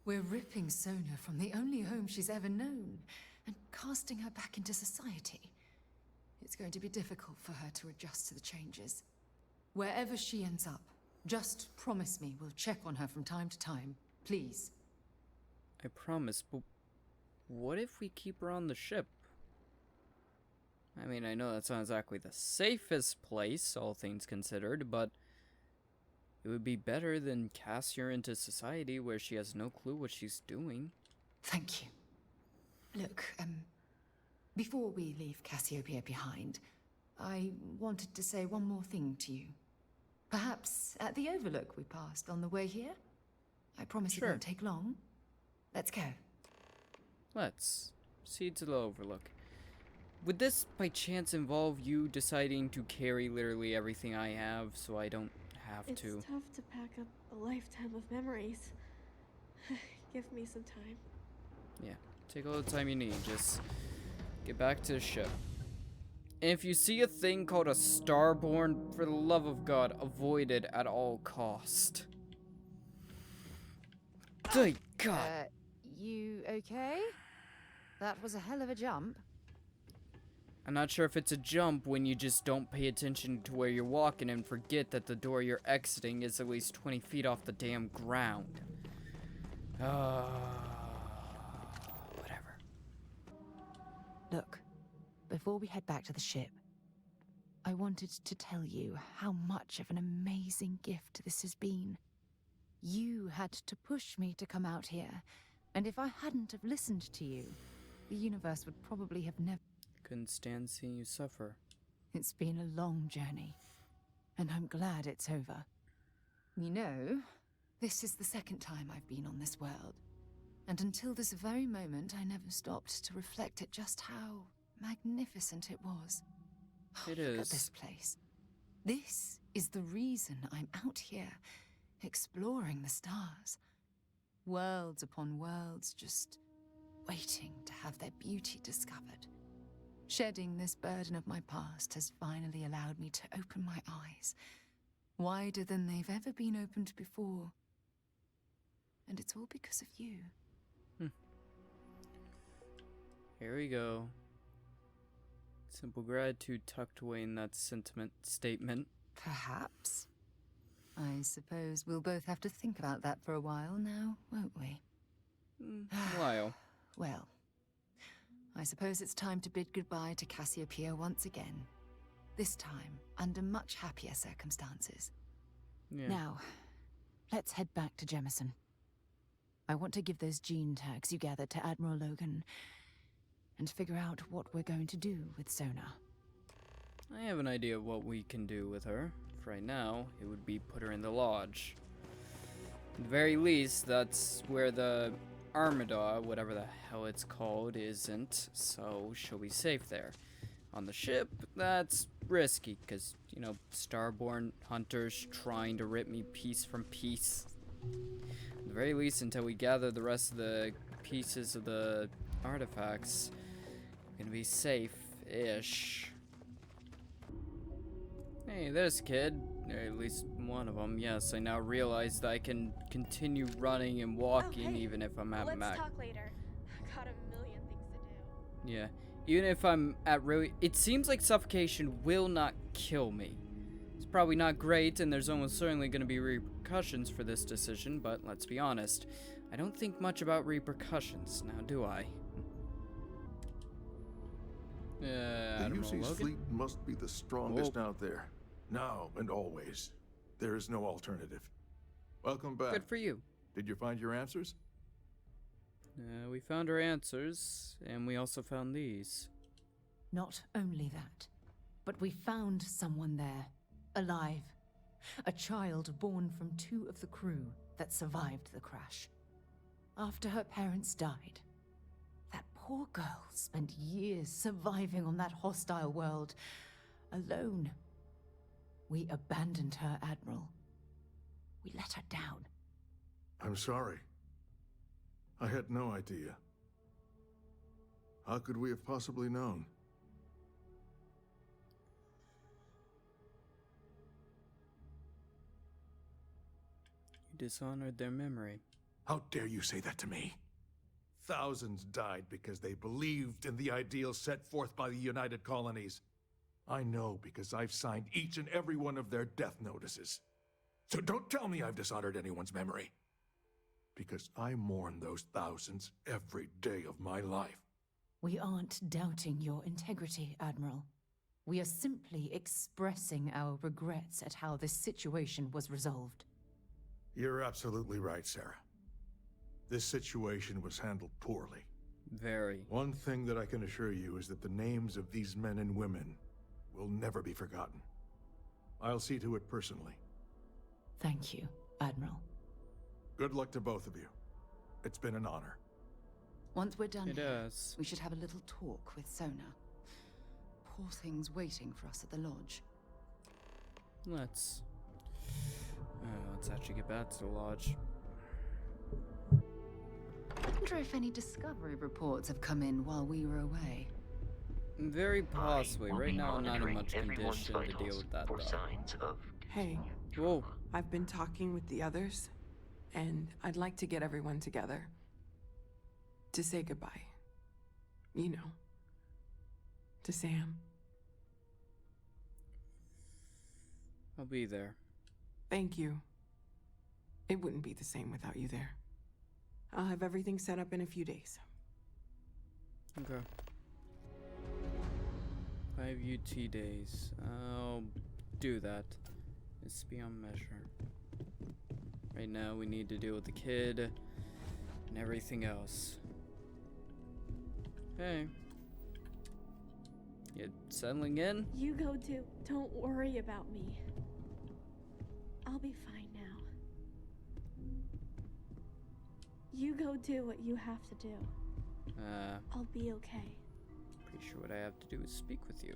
we're ripping Sona from the only home she's ever known and casting her back into society. It's going to be difficult for her to adjust to the changes. Wherever she ends up, just promise me we'll check on her from time to time. Please. I promise, but what if we keep her on the ship? I mean, I know that's not exactly the safest place, all things considered, but it would be better than cast her into society where she has no clue what she's doing. Thank you. Look, before we leave Cassiopeia behind, I wanted to say one more thing to you. Perhaps at the Overlook we passed on the way here? I promise it won't take long. Let's go. Let's proceed to the Overlook. Would this by chance involve you deciding to carry literally everything I have so I don't have to? It's tough to pack up a lifetime of memories. Give me some time. Yeah, take all the time you need. Just get back to the ship. And if you see a thing called a starborn, for the love of God, avoid it at all cost. Thank God. You okay? That was a hell of a jump. I'm not sure if it's a jump when you just don't pay attention to where you're walking and forget that the door you're exiting is at least 20 feet off the damn ground. Whatever. Look, before we head back to the ship, I wanted to tell you how much of an amazing gift this has been. You had to push me to come out here, and if I hadn't have listened to you, the universe would probably have never... Couldn't stand seeing you suffer. It's been a long journey, and I'm glad it's over. You know, this is the second time I've been on this world. And until this very moment, I never stopped to reflect at just how magnificent it was. It Look is. at this place. This is the reason I'm out here, exploring the stars. Worlds upon worlds, just waiting to have their beauty discovered. Shedding this burden of my past has finally allowed me to open my eyes, wider than they've ever been opened before. And it's all because of you. Here we go. Simple gratitude tucked away in that sentiment statement. Perhaps. I suppose we'll both have to think about that for a while now, won't we? While. Well, I suppose it's time to bid goodbye to Cassiopeia once again. This time, under much happier circumstances. Yeah. Now, let's head back to Jemison. I want to give those gene tags you gathered to Admiral Logan and figure out what we're going to do with Sona. I have an idea of what we can do with her. For right now, it would be put her in the lodge. At the very least, that's where the Armada, whatever the hell it's called, isn't, so she'll be safe there. On the ship, that's risky, because, you know, starborn hunters trying to rip me piece from piece. At the very least, until we gather the rest of the pieces of the artifacts, we're gonna be safe-ish. Hey, this kid, or at least one of them, yes, I now realize that I can continue running and walking even if I'm at max. Let's talk later. Got a million things to do. Yeah, even if I'm at really... It seems like suffocation will not kill me. It's probably not great, and there's almost certainly going to be repercussions for this decision, but let's be honest, I don't think much about repercussions, now do I? The Admiral UC's Logan? fleet must be the strongest out there. Now and always. There is no alternative. Welcome back. Good for you. Did you find your answers? We found our answers, and we also found these. Not only that, but we found someone there, alive. A child born from 2 of the crew that survived the crash. After her parents died, that poor girl spent years surviving on that hostile world, alone. We abandoned her, Admiral. We let her down. I'm sorry. I had no idea. How could we have possibly known? You dishonored their memory. How dare you say that to me? Thousands died because they believed in the ideals set forth by the United Colonies. I know because I've signed each and every one of their death notices. So don't tell me I've dishonored anyone's memory. Because I mourn those thousands every day of my life. We aren't doubting your integrity, Admiral. We are simply expressing our regrets at how this situation was resolved. You're absolutely right, Sarah. This situation was handled poorly. Very. One thing that I can assure you is that the names of these men and women will never be forgotten. I'll see to it personally. Thank you, Admiral. Good luck to both of you. It's been an honor. Once we're done here, is. we should have a little talk with Sona. Poor thing's waiting for us at the lodge. Let's actually get back to the lodge. I wonder if any discovery reports have come in while we were away. Very possibly. Right now, I'm not in much condition to deal with that, though. Hey. Whoa. I've been talking with the others, and I'd like to get everyone together. To say goodbye. You know. To Sam. I'll be there. Thank you. It wouldn't be the same without you there. I'll have everything set up in a few days. Okay. 5 UT days. I'll do that. It's beyond measure. Right now, we need to deal with the kid and everything else. Hey. You settling in? You go do. Don't worry about me. I'll be fine now. You go do what you have to do. I'll be okay. Pretty sure what I have to do is speak with you.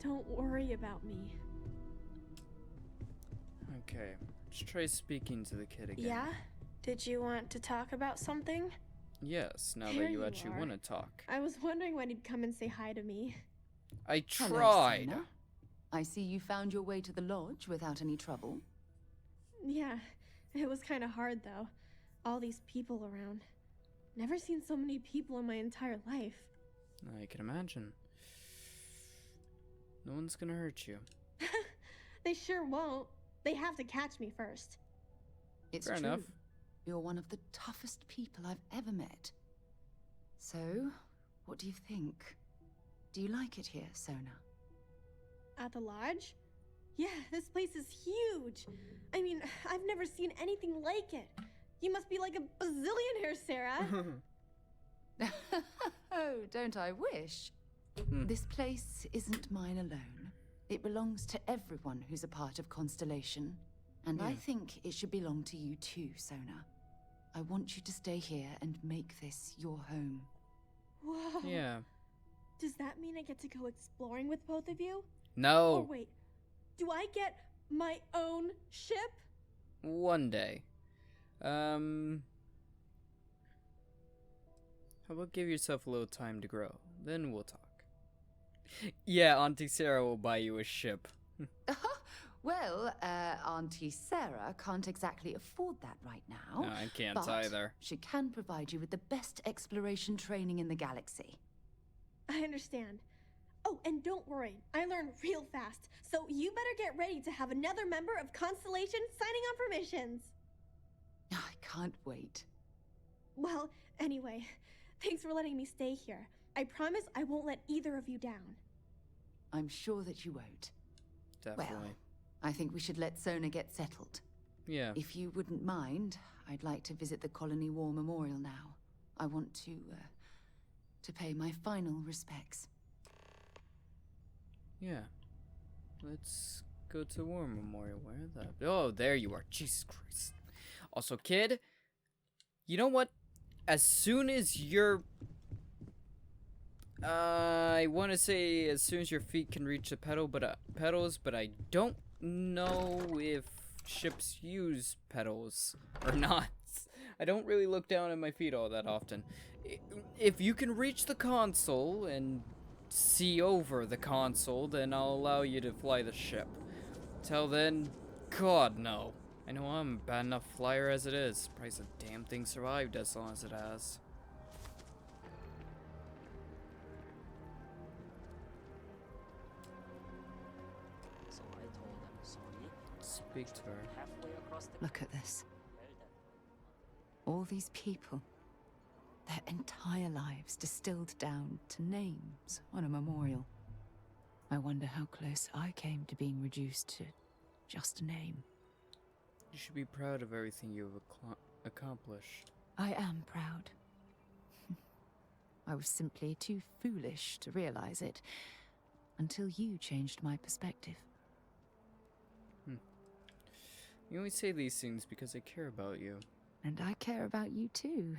Don't worry about me. Okay, let's try speaking to the kid again. Yeah? Did you want to talk about something? Yes, now There that you you actually are. want to talk. I was wondering when he'd come and say hi to me. I Hello, tried. Sona. I see you found your way to the lodge without any trouble. Yeah, it was kind of hard though. All these people around. Never seen so many people in my entire life. I can imagine. No one's gonna hurt you. They sure won't. They have to catch me first. It's Fair true. enough. You're one of the toughest people I've ever met. So, what do you think? Do you like it here, Sona? At the lodge? Yeah, this place is huge. I mean, I've never seen anything like it. You must be like a bazillionaire, Sarah. Oh, don't I wish? This place isn't mine alone. It belongs to everyone who's a part of Constellation. And I think it should belong to you too, Sona. I want you to stay here and make this your home. Whoa. Yeah. Does that mean I get to go exploring with both of you? No. Or wait, do I get my own ship? One day. How about give yourself a little time to grow? Then we'll talk. Yeah, Auntie Sarah will buy you a ship. Well, Auntie Sarah can't exactly afford that right now. No, I can't but either. She can provide you with the best exploration training in the galaxy. I understand. Oh, and don't worry, I learn real fast. So you better get ready to have another member of Constellation signing on for missions. I can't wait. Well, anyway, thanks for letting me stay here. I promise I won't let either of you down. I'm sure that you won't. Definitely. Well, I think we should let Sona get settled. Yeah. If you wouldn't mind, I'd like to visit the Colony War Memorial now. I want to pay my final respects. Yeah. Let's go to War Memorial. Where the... Oh, there you are. Jesus Christ. Also, kid, you know what? As soon as you're... I want to say as soon as your feet can reach the pedals, but I don't know if ships use pedals or not. I don't really look down at my feet all that often. If you can reach the console and see over the console, then I'll allow you to fly the ship. Till then, God no. I know I'm a bad enough flyer as it is. Surprised the damn thing survived as long as it has. Speak to her. Look at this. All these people. Their entire lives distilled down to names on a memorial. I wonder how close I came to being reduced to just a name. You should be proud of everything you've accomplished. I am proud. I was simply too foolish to realize it until you changed my perspective. You only say these things because I care about you. And I care about you too.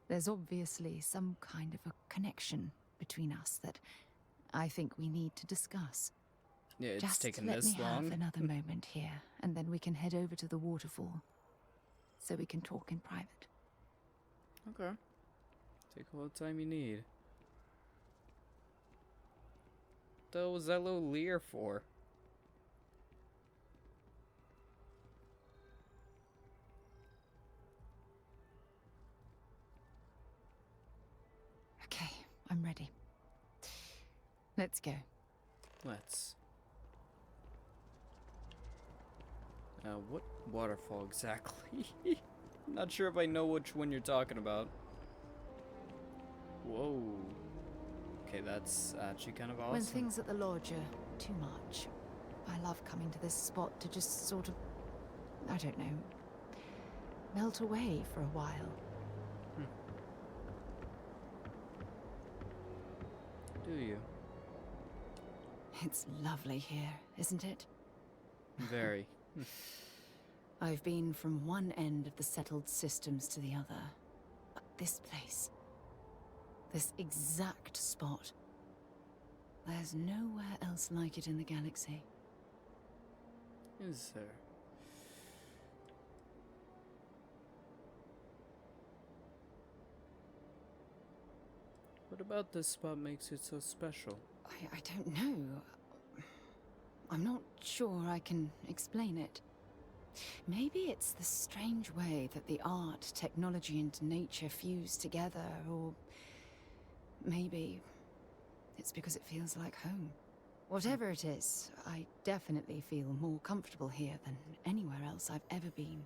There's obviously some kind of a connection between us that I think we need to discuss. Yeah, it's Just taken let this me long. have another moment here, and then we can head over to the waterfall, so we can talk in private. Okay. Take all the time you need. What the hell was that little leer for? Okay, I'm ready. Let's go. Let's. What waterfall exactly? Not sure if I know which one you're talking about. Whoa. Okay, that's actually kind of awesome. When things at the lodge are too much, I love coming to this spot to just sort of, I don't know, melt away for a while. Do you? It's lovely here, isn't it? Very. I've been from one end of the settled systems to the other. But this place, this exact spot, there's nowhere else like it in the galaxy. Is there? What about this spot makes it so special? I don't know. I'm not sure I can explain it. Maybe it's the strange way that the art, technology, and nature fuse together, or maybe it's because it feels like home. Whatever it is, I definitely feel more comfortable here than anywhere else I've ever been.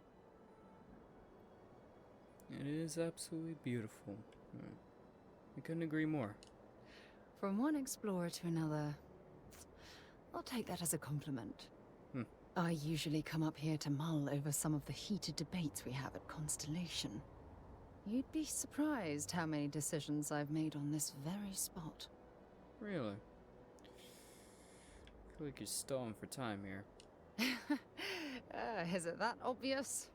It is absolutely beautiful. I couldn't agree more. From one explorer to another, I'll take that as a compliment. I usually come up here to mull over some of the heated debates we have at Constellation. You'd be surprised how many decisions I've made on this very spot. Really? I feel like you're stalling for time here. Is it that obvious?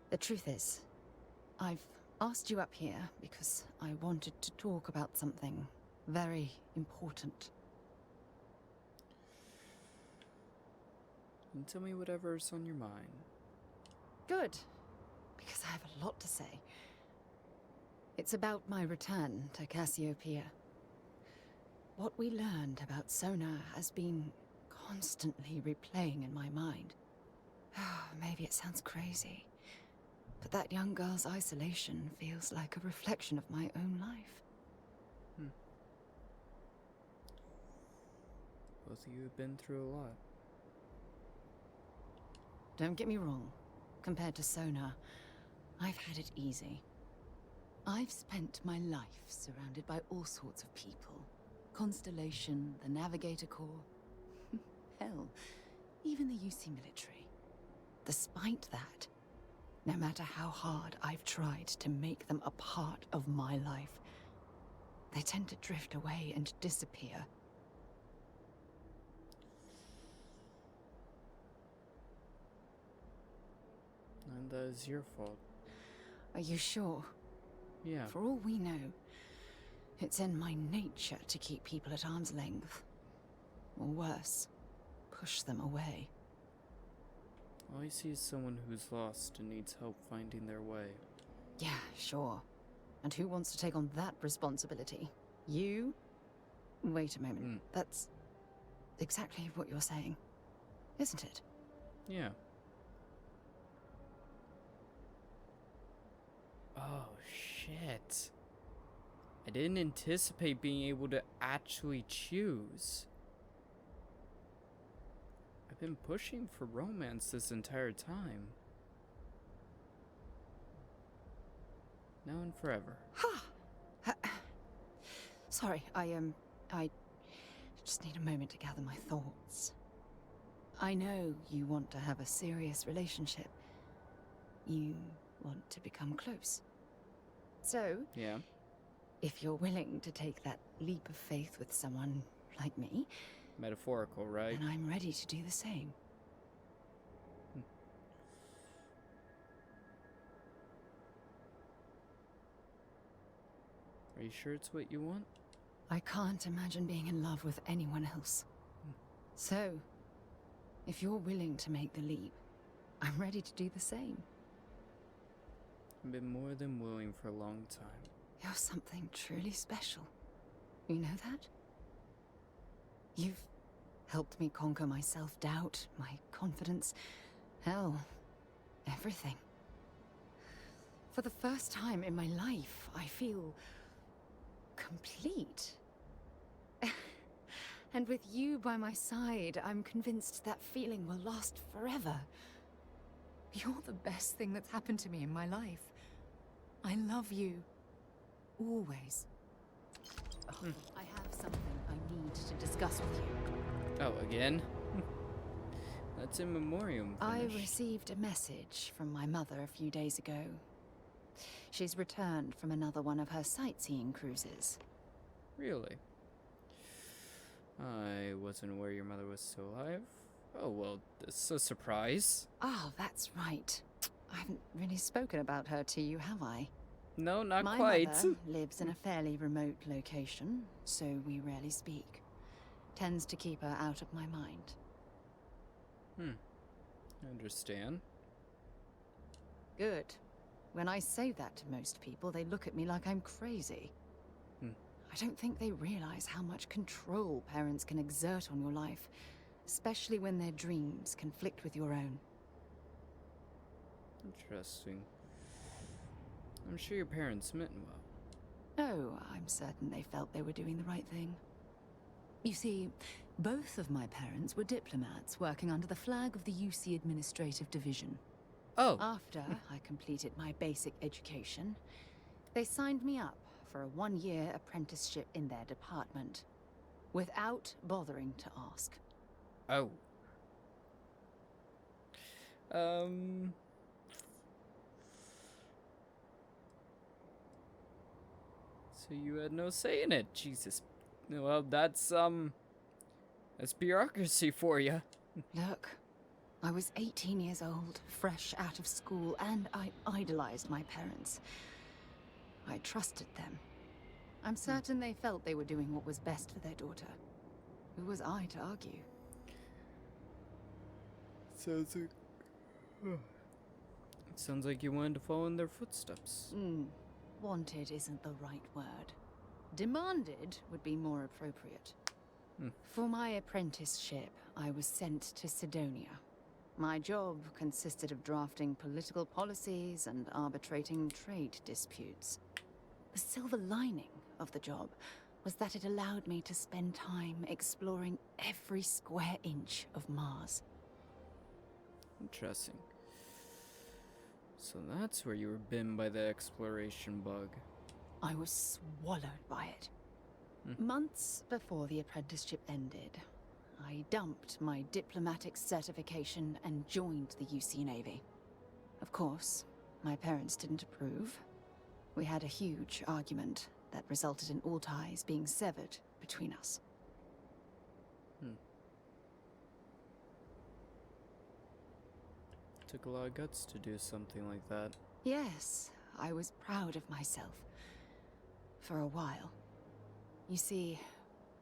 The truth is, I've asked you up here because I wanted to talk about something very important. And tell me whatever's on your mind. Good, because I have a lot to say. It's about my return to Cassiopeia. What we learned about Sona has been constantly replaying in my mind. Maybe it sounds crazy, but that young girl's isolation feels like a reflection of my own life. Both of you have been through a lot. Don't get me wrong. Compared to Sona, I've had it easy. I've spent my life surrounded by all sorts of people. Constellation, the Navigator Corps. Hell, even the UC military. Despite that, no matter how hard I've tried to make them a part of my life, they tend to drift away and disappear. And that is your fault. Are you sure? Yeah. For all we know, it's in my nature to keep people at arm's length. Or worse, push them away. All I see is someone who's lost and needs help finding their way. Yeah, sure. And who wants to take on that responsibility? You? Wait a moment. That's exactly what you're saying, isn't it? Yeah. Oh, shit. I didn't anticipate being able to actually choose. I've been pushing for romance this entire time. Now and forever. Sorry, I just need a moment to gather my thoughts. I know you want to have a serious relationship. You want to become close. So, yeah, if you're willing to take that leap of faith with someone like me, metaphorical, right? then I'm ready to do the same. Are you sure it's what you want? I can't imagine being in love with anyone else. So, if you're willing to make the leap, I'm ready to do the same. I've been more than willing for a long time. You're something truly special. You know that? You've helped me conquer my self-doubt, my confidence, hell, everything. For the first time in my life, I feel complete. And with you by my side, I'm convinced that feeling will last forever. You're the best thing that's happened to me in my life. I love you. Always. Oh, I have something I need to discuss with you. Oh, again? That's in Memoriam. I received a message from my mother a few days ago. She's returned from another one of her sightseeing cruises. Really? I wasn't aware your mother was still alive. Oh, well, this is a surprise. Oh, that's right. I haven't really spoken about her to you, have I? No, not my quite. My mother lives in a fairly remote location, so we rarely speak. Tends to keep her out of my mind. I understand. Good. When I say that to most people, they look at me like I'm crazy. I don't think they realize how much control parents can exert on your life, especially when their dreams conflict with your own. Interesting. I'm sure your parents meant well. Oh, I'm certain they felt they were doing the right thing. You see, both of my parents were diplomats working under the flag of the UC Administrative Division. Oh. After I completed my basic education, they signed me up for a 1-year apprenticeship in their department, without bothering to ask. Oh. So you had no say in it, Jesus. Well, that's bureaucracy for you. Look, I was 18 years old, fresh out of school, and I idolized my parents. I trusted them. I'm certain they felt they were doing what was best for their daughter. Who was I to argue? Sounds like you wanted to follow in their footsteps. Wanted isn't the right word. Demanded would be more appropriate. For my apprenticeship, I was sent to Cydonia. My job consisted of drafting political policies and arbitrating trade disputes. The silver lining of the job was that it allowed me to spend time exploring every square inch of Mars. Interesting. So that's where you were bitten by the exploration bug. I was swallowed by it. Months before the apprenticeship ended, I dumped my diplomatic certification and joined the UC Navy. Of course, my parents didn't approve. We had a huge argument that resulted in all ties being severed between us. Took a lot of guts to do something like that. Yes, I was proud of myself. For a while. You see,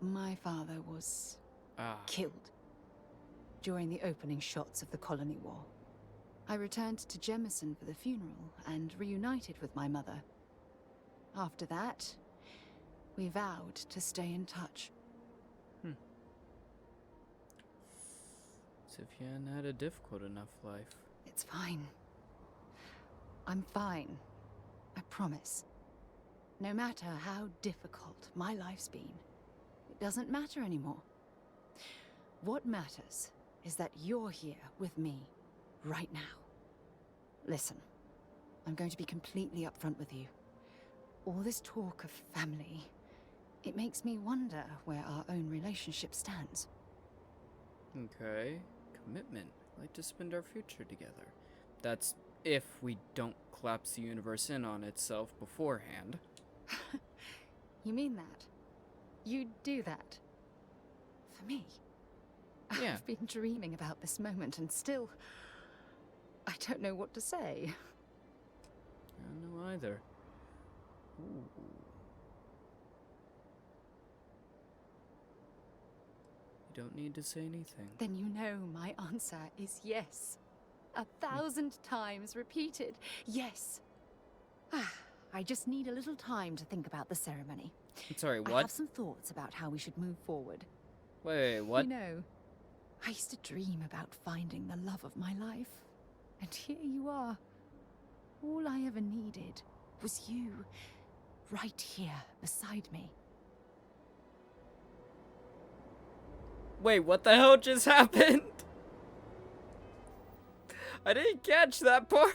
my father was killed during the opening shots of the Colony War. I returned to Jemison for the funeral and reunited with my mother. After that, we vowed to stay in touch. As if you hadn't had a difficult enough life. It's fine. I'm fine. I promise. No matter how difficult my life's been, it doesn't matter anymore. What matters is that you're here with me right now. Listen, I'm going to be completely upfront with you. All this talk of family, it makes me wonder where our own relationship stands. Okay, commitment. I'd like to spend our future together. That's if we don't collapse the universe in on itself beforehand. You mean that? You'd do that? For me? Yeah. I've been dreaming about this moment and still... I don't know what to say. I don't know either. Ooh. You don't need to say anything. Then you know my answer is yes. 1,000 times repeated. Yes. I just need a little time to think about the ceremony. Sorry, what? I have some thoughts about how we should move forward. Wait, what? You know, I used to dream about finding the love of my life. And here you are. All I ever needed was you, right here beside me. Wait, what the hell just happened? I didn't catch that part.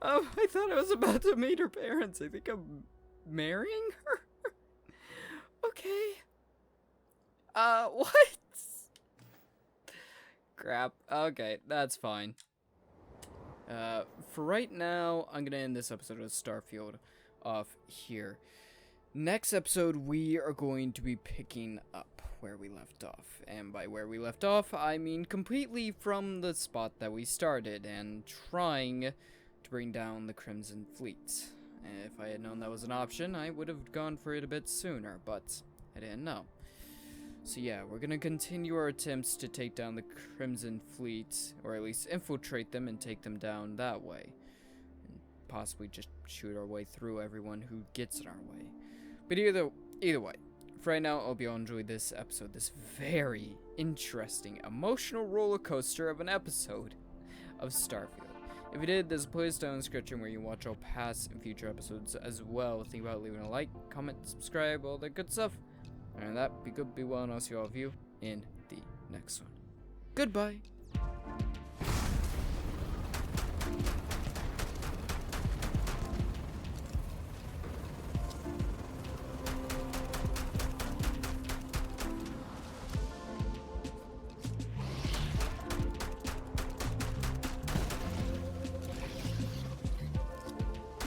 I thought I was about to meet her parents. I think I'm marrying her? Okay. What? Crap. Okay, that's fine. For right now, I'm gonna end this episode of Starfield off here. Next episode, we are going to be picking up where we left off. And by where we left off, I mean completely from the spot that we started and trying to bring down the Crimson Fleet. If I had known that was an option, I would have gone for it a bit sooner, but I didn't know. So yeah, we're gonna continue our attempts to take down the Crimson Fleet, or at least infiltrate them and take them down that way. And possibly just shoot our way through everyone who gets in our way. But either way, for right now, I hope you all enjoyed this episode, this very interesting, emotional roller coaster of an episode. of Starfield. If you did, there's a playlist down in the description where you can watch all past and future episodes as well. Think about leaving a like, comment, subscribe, all that good stuff. And that, be good, be well, and I'll see all of you in the next one. Goodbye.